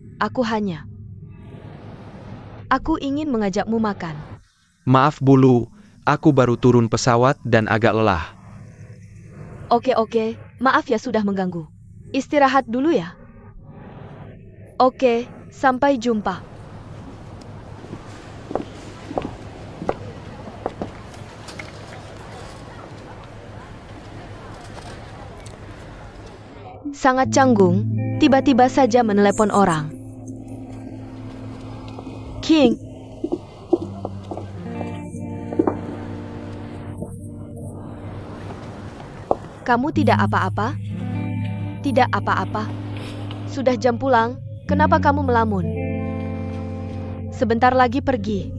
Aku ingin mengajakmu makan. Maaf Bulu, aku baru turun pesawat dan agak lelah. Oke, maaf ya sudah mengganggu. Istirahat dulu ya. Oke, sampai jumpa. Sangat canggung, tiba-tiba saja menelepon orang. King, kamu tidak apa-apa? Tidak apa-apa. Sudah jam pulang, kenapa kamu melamun? Sebentar lagi pergi.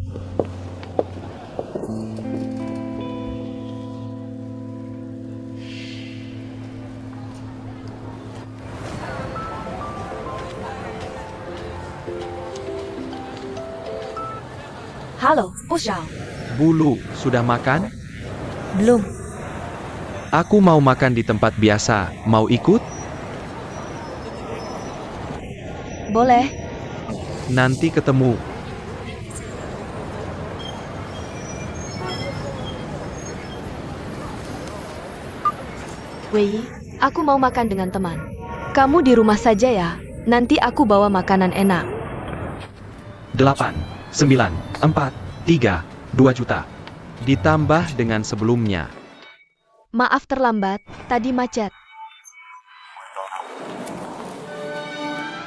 Halo, Bos Zhao. Bulu, sudah makan? Belum. Aku mau makan di tempat biasa, mau ikut? Boleh. Nanti ketemu. Wei, aku mau makan dengan teman. Kamu di rumah saja ya, nanti aku bawa makanan enak. 8, 9, 4, 3, 2 juta. Ditambah dengan sebelumnya. Maaf terlambat, tadi macet.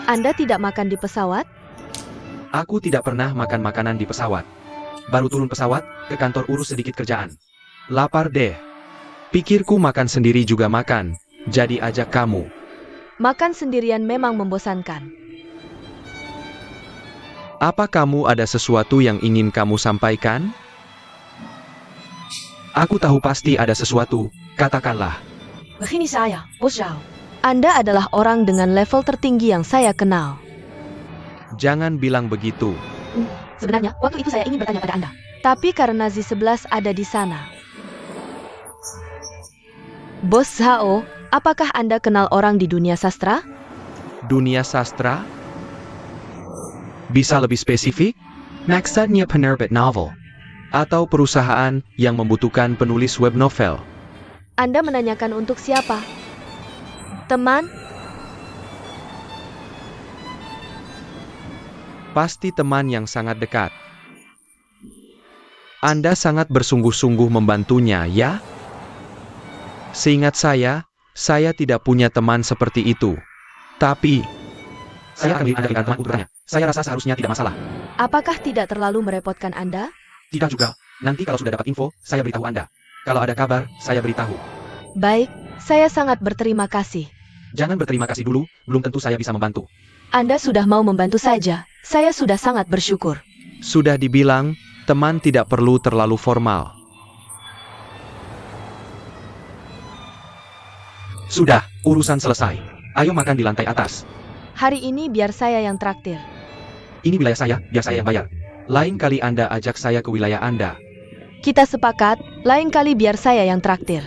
Anda tidak makan di pesawat? Aku tidak pernah makan makanan di pesawat. Baru turun pesawat, ke kantor urus sedikit kerjaan. Lapar deh. Pikirku makan sendiri juga makan, jadi ajak kamu. Makan sendirian memang membosankan. Apa kamu ada sesuatu yang ingin kamu sampaikan? Aku tahu pasti ada sesuatu, katakanlah. Begini saya, Bos Zhao. Anda adalah orang dengan level tertinggi yang saya kenal. Jangan bilang begitu. Sebenarnya, waktu itu saya ingin bertanya pada Anda. Tapi karena Z11 ada di sana. Bos Zhao, apakah Anda kenal orang di dunia sastra? Dunia sastra? Bisa lebih spesifik? Maksudnya penerbit novel? Atau perusahaan yang membutuhkan penulis web novel? Anda menanyakan untuk siapa? Teman? Pasti teman yang sangat dekat. Anda sangat bersungguh-sungguh membantunya, ya? Seingat saya tidak punya teman seperti itu. Tapi, saya akan beri Anda teman untuk bertanya. Saya rasa seharusnya tidak masalah. Apakah tidak terlalu merepotkan Anda? Tidak juga. Nanti kalau sudah dapat info, saya beritahu Anda. Kalau ada kabar, saya beritahu. Baik, saya sangat berterima kasih. Jangan berterima kasih dulu, belum tentu saya bisa membantu. Anda sudah mau membantu saja. Saya sudah sangat bersyukur. Sudah dibilang, teman tidak perlu terlalu formal. Sudah, urusan selesai. Ayo makan di lantai atas. Hari ini biar saya yang traktir. Ini wilayah saya, biar saya yang bayar. Lain kali Anda ajak saya ke wilayah Anda. Kita sepakat, lain kali biar saya yang traktir.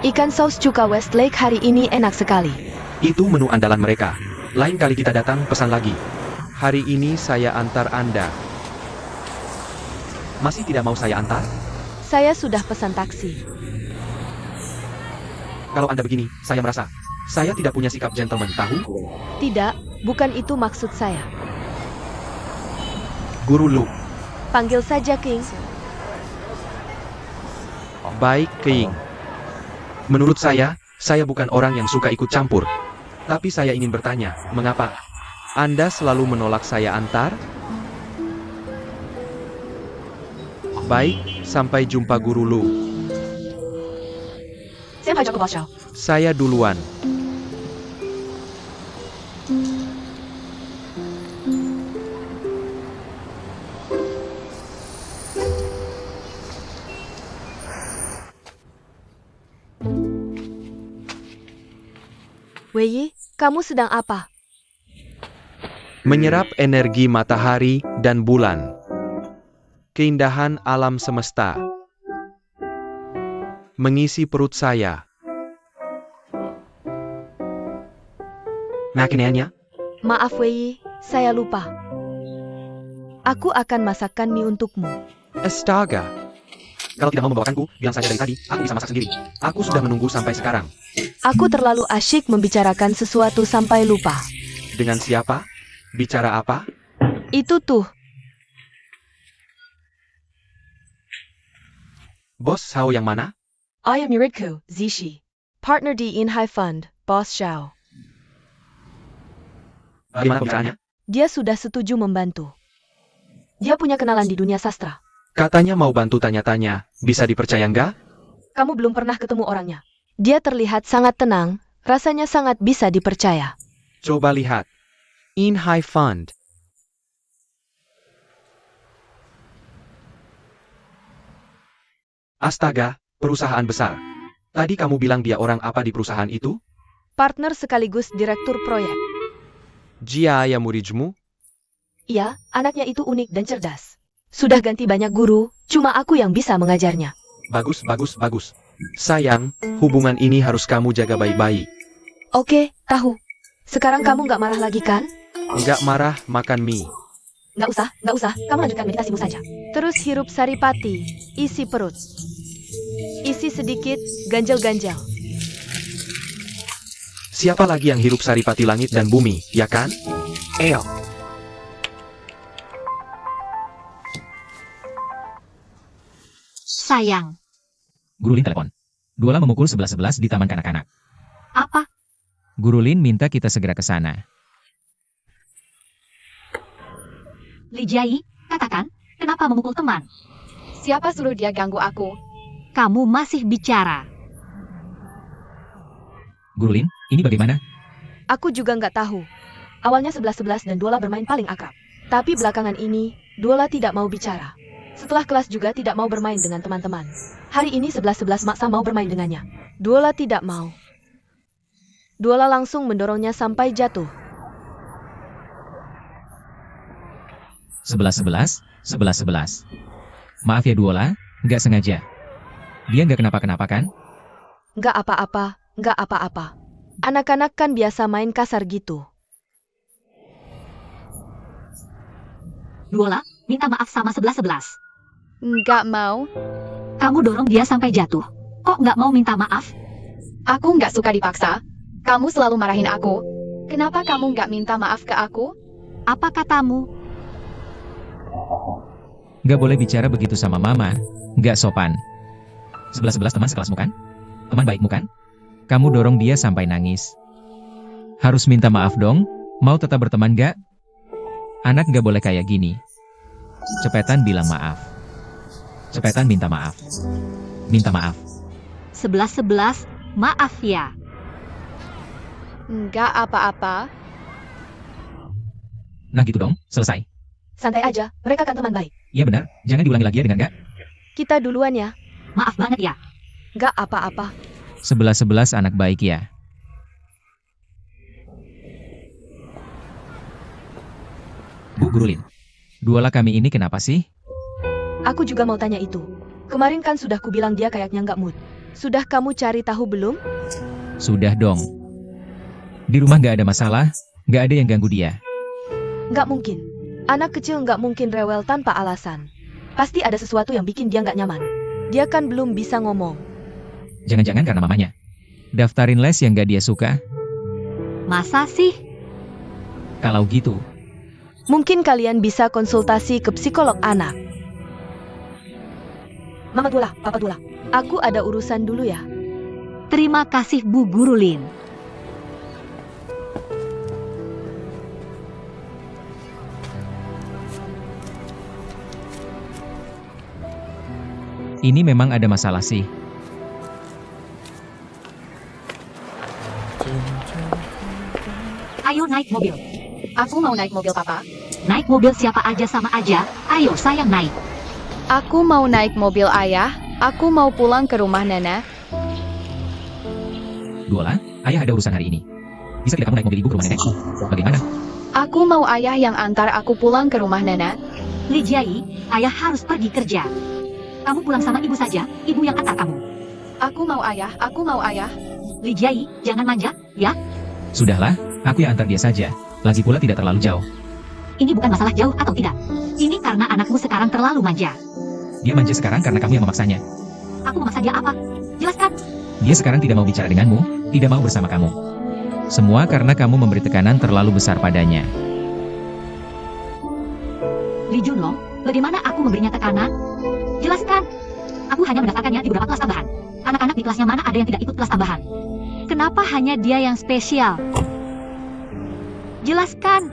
Ikan saus cuka Westlake hari ini enak sekali. Itu menu andalan mereka. Lain kali kita datang, pesan lagi. Hari ini saya antar Anda. Masih tidak mau saya antar? Saya sudah pesan taksi. Kalau Anda begini, saya merasa saya tidak punya sikap gentleman, tahu? Tidak, bukan itu maksud saya. Guru Lu. Panggil saja King. Baik, King. Menurut saya bukan orang yang suka ikut campur. Tapi saya ingin bertanya, mengapa Anda selalu menolak saya antar? Baik, sampai jumpa Guru Lu. Saya duluan. Wei, kamu sedang apa? Menyerap energi matahari dan bulan. Keindahan alam semesta. mengisi perut saya. Nah, keneannya? Maaf Wei, saya lupa. Aku akan masakkan mie untukmu. Astaga. Kalau tidak mau membawakanku, bilang saja dari tadi, aku bisa masak sendiri. Aku sudah menunggu sampai sekarang. Aku terlalu asyik membicarakan sesuatu sampai lupa. Dengan siapa? Bicara apa? Itu tuh, Bos Shao yang mana? I am Yuritko, Zishi. Partner di In High Fund, Boss Xiao. Bagaimana pembicaraannya? Dia sudah setuju membantu. Dia punya kenalan di dunia sastra. Katanya mau bantu tanya-tanya. Bisa dipercaya nggak? Kamu belum pernah ketemu orangnya. Dia terlihat sangat tenang, rasanya sangat bisa dipercaya. Coba lihat. In High Fund. Astaga, perusahaan besar. Tadi kamu bilang dia orang apa di perusahaan itu? Partner sekaligus direktur proyek. Jia ya muridmu? Iya, anaknya itu unik dan cerdas. Sudah ganti banyak guru, cuma aku yang bisa mengajarnya. Bagus, bagus, bagus. Sayang, hubungan ini harus kamu jaga baik-baik. Oke, tahu. Sekarang kamu nggak marah lagi kan? Nggak marah, makan mie. Nggak usah. Kamu lanjutkan meditasimu saja. Terus hirup saripati, isi perut. Isi sedikit, ganjel-ganjel. Siapa lagi yang hirup saripati langit dan bumi, ya kan? Eo. Sayang, Guru Lin telepon. Duola memukul 11.11 di taman kanak-kanak. apa? Guru Lin minta kita segera ke sana. Li Jiai, katakan, kenapa memukul teman? Siapa suruh dia ganggu aku? Kamu masih bicara. Guru Lin, ini bagaimana? Aku juga nggak tahu. Awalnya 11-11 dan Duola bermain paling akrab. Tapi belakangan ini, Duola tidak mau bicara. Setelah kelas juga tidak mau bermain dengan teman-teman. Hari ini 11-11 maksa mau bermain dengannya. Duola tidak mau. Duola langsung mendorongnya sampai jatuh. 11.11, 11.11. Maaf ya Duola, nggak sengaja. Dia nggak kenapa-kenapa kan? Nggak apa-apa. Anak-anak kan biasa main kasar gitu. Duola, minta maaf sama 11-11. Nggak mau. Kamu dorong dia sampai jatuh. Kok nggak mau minta maaf? Aku nggak suka dipaksa. Kamu selalu marahin aku. Kenapa kamu nggak minta maaf ke aku? Apa katamu? Nggak boleh bicara begitu sama mama. Nggak sopan. 11.11 teman sekelasmu kan? Teman baikmu kan? Kamu dorong dia sampai nangis. Harus minta maaf dong. Mau tetap berteman nggak? Anak nggak boleh kayak gini. Cepetan bilang maaf. Cepetan minta maaf. Minta maaf. 11-11, maaf ya. Nggak apa-apa. Nah gitu dong, selesai. Santai aja, mereka kan teman baik. Iya benar, jangan diulangi lagi ya dengan nggak? Kita duluan ya. Maaf banget ya. Nggak apa-apa. 11.11 anak baik ya. Bu Guru Lin, Duola kami ini kenapa sih? Aku juga mau tanya itu. Kemarin kan sudah kubilang dia kayaknya nggak mood. Sudah kamu cari tahu belum? Sudah dong. Di rumah nggak ada masalah, nggak ada yang ganggu dia. Nggak mungkin. Anak kecil nggak mungkin rewel tanpa alasan. Pasti ada sesuatu yang bikin dia nggak nyaman. Dia kan belum bisa ngomong. Jangan-jangan karena mamanya. Daftarin les yang nggak dia suka. Masa sih? Kalau gitu, Mungkin kalian bisa konsultasi ke psikolog anak. Mama Dula, Papa Dula. Aku ada urusan dulu ya. Terima kasih Bu Guru Lin. ini memang ada masalah sih. Ayo naik mobil. Aku mau naik mobil papa. Naik mobil siapa aja sama aja. Ayo sayang naik. Aku mau naik mobil ayah. Aku mau pulang ke rumah Nana. Duola, ayah ada urusan hari ini. Bisa tidak kamu naik mobil ibu ke rumah nenek? Bagaimana? Aku mau ayah yang antar aku pulang ke rumah Nana. Li Jiai, ayah harus pergi kerja. Kamu pulang sama ibu saja, ibu yang antar kamu. Aku mau ayah, aku mau ayah. Li Jiai, jangan manja, ya. Sudahlah, aku yang antar dia saja. Lagi pula tidak terlalu jauh. Ini bukan masalah jauh atau tidak. Ini karena anakmu sekarang terlalu manja. Dia manja sekarang karena kamu yang memaksanya. Aku memaksa dia apa? Jelaskan. Dia sekarang tidak mau bicara denganmu, tidak mau bersama kamu. Semua karena kamu memberi tekanan terlalu besar padanya. Li Junlong, bagaimana aku memberinya tekanan? Jelaskan. Aku hanya mendaftarkannya di beberapa kelas tambahan. Anak-anak di kelasnya mana ada yang tidak ikut kelas tambahan? Kenapa hanya dia yang spesial? Jelaskan.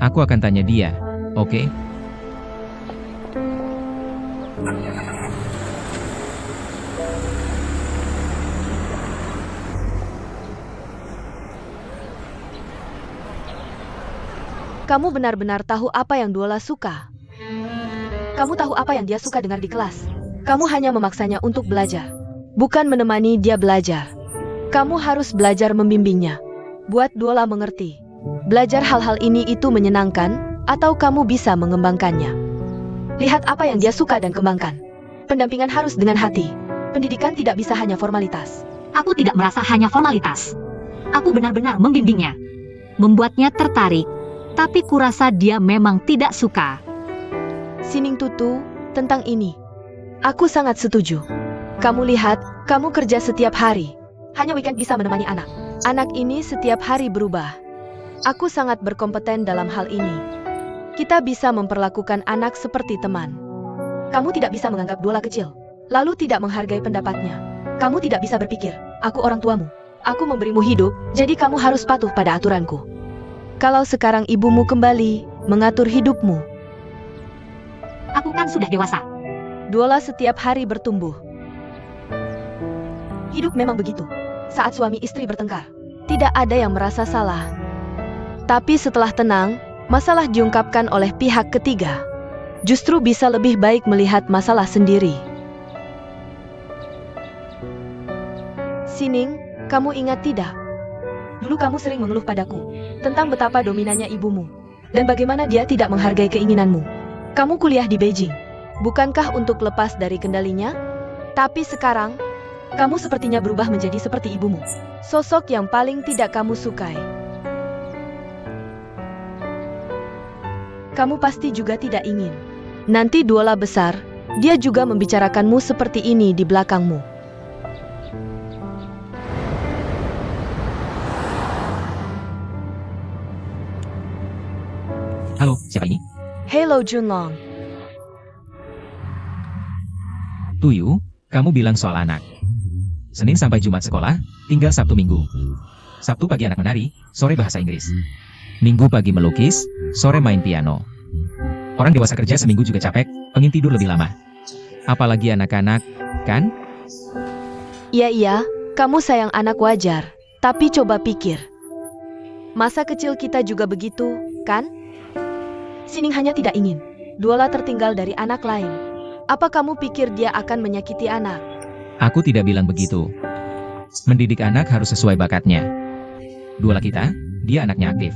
Aku akan tanya dia, oke? Kamu benar-benar tahu apa yang Duola suka. Kamu tahu apa yang dia suka dengar di kelas. Kamu hanya memaksanya untuk belajar, bukan menemani dia belajar. Kamu harus belajar membimbingnya. Buat Duola mengerti. Belajar hal-hal ini itu menyenangkan, atau kamu bisa mengembangkannya. Lihat apa yang dia suka dan kembangkan. Pendampingan harus dengan hati. Pendidikan tidak bisa hanya formalitas. Aku tidak merasa hanya formalitas. Aku benar-benar membimbingnya. Membuatnya tertarik. Tapi kurasa dia memang tidak suka. Sining Tutu, tentang ini. Aku sangat setuju. Kamu lihat, kamu kerja setiap hari. Hanya weekend bisa menemani anak. Anak ini setiap hari berubah. Aku sangat berkompeten dalam hal ini. Kita bisa memperlakukan anak seperti teman. Kamu tidak bisa menganggap Duola kecil, lalu tidak menghargai pendapatnya. Kamu tidak bisa berpikir, aku orang tuamu. Aku memberimu hidup, jadi kamu harus patuh pada aturanku. Kalau sekarang ibumu kembali, mengatur hidupmu. Aku kan sudah dewasa. Duola setiap hari bertumbuh. Hidup memang begitu. Saat suami istri bertengkar, tidak ada yang merasa salah. Tapi setelah tenang, masalah diungkapkan oleh pihak ketiga. Justru bisa lebih baik melihat masalah sendiri. Sining, kamu ingat tidak? Dulu kamu sering mengeluh padaku tentang betapa dominannya ibumu dan bagaimana dia tidak menghargai keinginanmu. Kamu kuliah di Beijing, bukankah untuk lepas dari kendalinya? Tapi sekarang, kamu sepertinya berubah menjadi seperti ibumu. Sosok yang paling tidak kamu sukai. Kamu pasti juga tidak ingin. Nanti Duola besar, dia juga membicarakanmu seperti ini di belakangmu. Halo, siapa ini? Hello Junlong. Tuyu, kamu bilang soal anak. Senin sampai Jumat sekolah, tinggal Sabtu Minggu. Sabtu pagi anak menari, sore bahasa Inggris. Minggu pagi melukis, sore main piano. Orang dewasa kerja seminggu juga capek, pengen tidur lebih lama. Apalagi anak-anak, kan? Iya, kamu sayang anak wajar. Tapi coba pikir. Masa kecil kita juga begitu, kan? Sining hanya tidak ingin Duola tertinggal dari anak lain. Apa kamu pikir dia akan menyakiti anak? Aku tidak bilang begitu. Mendidik anak harus sesuai bakatnya. Duola kita, dia anaknya aktif.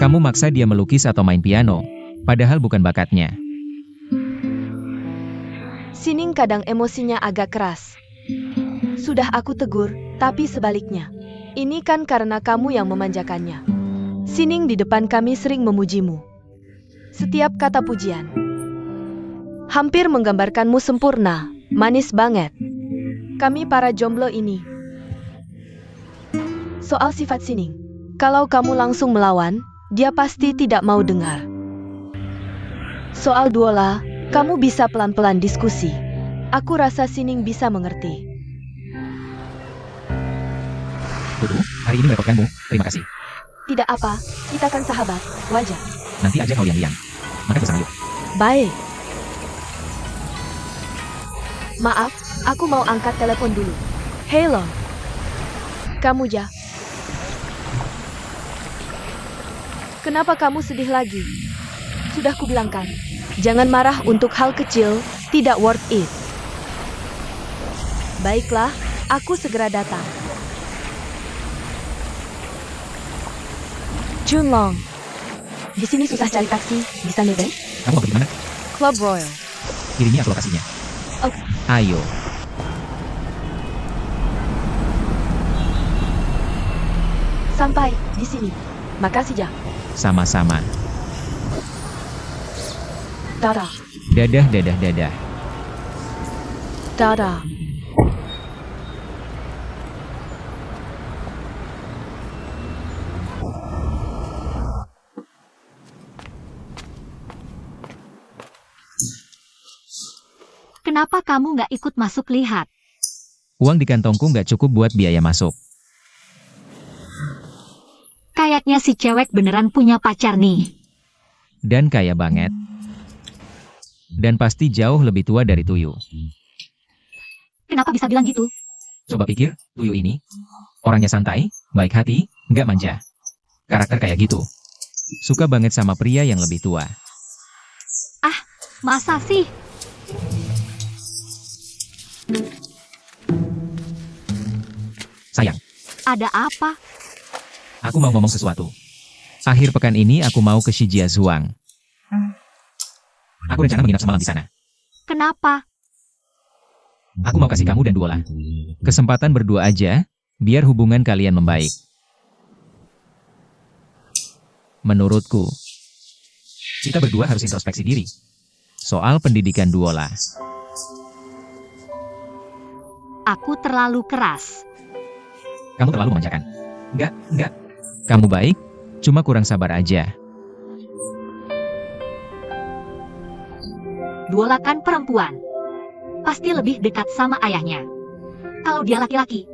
Kamu maksa dia melukis atau main piano, padahal bukan bakatnya. Sining kadang emosinya agak keras. Sudah aku tegur, tapi sebaliknya. Ini kan karena kamu yang memanjakannya. Sining di depan kami sering memujimu. Setiap kata pujian hampir menggambarkanmu sempurna, manis banget. Kami para jomblo ini. Soal sifat Sining, kalau kamu langsung melawan, dia pasti tidak mau dengar. Soal Duola, kamu bisa pelan-pelan diskusi. Aku rasa Sining bisa mengerti. Tutu, hari ini merepotkanmu, terima kasih. Tidak apa, kita kan sahabat, wajar. Nanti aja kau liang-liang. Makan bersama yuk. Baik. Maaf, aku mau angkat telepon dulu. Halo. Kamu Ja. Kenapa kamu sedih lagi? Sudah kubilangkan, jangan marah untuk hal kecil, tidak worth it. Baiklah, aku segera datang. Junlong. Di sini susah cari taksi, bisa nebeng? Kamu mau pergi mana? Club Royal. Kirimi aku lokasinya. Ayo, Sampai di sini. Makasih ya. sama-sama. Dadah. Dadah, dadah, dadah. Dadah. Kenapa kamu nggak ikut masuk lihat? Uang di kantongku nggak cukup buat biaya masuk. Kayaknya si cewek beneran punya pacar nih. Dan kaya banget. Dan pasti jauh lebih tua dari Tuyu. Kenapa bisa bilang gitu? Coba pikir, Tuyu ini. Orangnya santai, baik hati, nggak manja. Karakter kayak gitu. Suka banget sama pria yang lebih tua. Masa sih? Sayang, Ada apa? aku mau ngomong sesuatu. Akhir pekan ini aku mau ke Shijiazhuang. Aku rencana menginap semalam di sana. Kenapa? Aku mau kasih kamu dan Duola kesempatan berdua aja, biar hubungan kalian membaik. Menurutku, kita berdua harus introspeksi diri. Soal pendidikan Duola. Aku terlalu keras. Kamu terlalu memanjakan. Enggak. Kamu baik, cuma kurang sabar aja. Duola kan perempuan. Pasti lebih dekat sama ayahnya. Kalau dia laki-laki,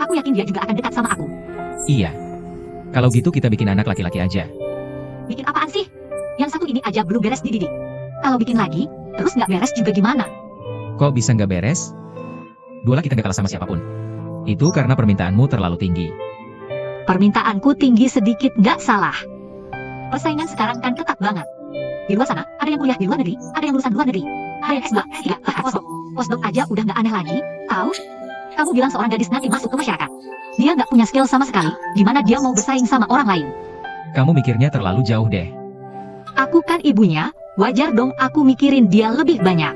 aku yakin dia juga akan dekat sama aku. Iya. Kalau gitu kita bikin anak laki-laki aja. Bikin apaan sih? Yang satu ini aja belum beres dididik. Kalau bikin lagi, terus nggak beres juga gimana? Kok bisa nggak beres? Duola kita nggak kalah sama siapapun. Itu karena permintaanmu terlalu tinggi. Permintaanku tinggi sedikit nggak salah. Persaingan sekarang kan ketat banget. Di luar sana, ada yang kuliah di luar negeri, ada yang lulusan luar negeri, ada yang S2, S3, bahkan postdoc. Postdoc aja udah nggak aneh lagi, tahu? Kamu bilang seorang gadis nanti masuk ke masyarakat. Dia nggak punya skill sama sekali, gimana dia mau bersaing sama orang lain? Kamu mikirnya terlalu jauh deh. Aku kan ibunya, wajar dong aku mikirin dia lebih banyak.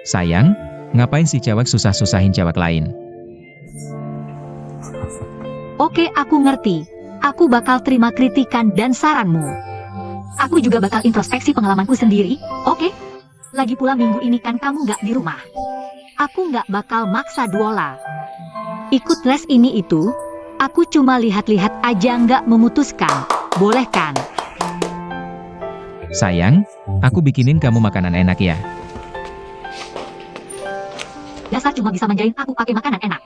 Sayang, ngapain si cewek susah-susahin cewek lain? Oke, aku ngerti. Aku bakal terima kritikan dan saranmu. Aku juga bakal introspeksi pengalamanku sendiri, oke? Lagi pula minggu ini kan kamu nggak di rumah. Aku nggak bakal maksa Duola. Ikut les ini itu, aku cuma lihat-lihat aja nggak memutuskan. Boleh kan? Sayang, aku bikinin kamu makanan enak ya. Dasar cuma bisa manjain aku pakai makanan enak.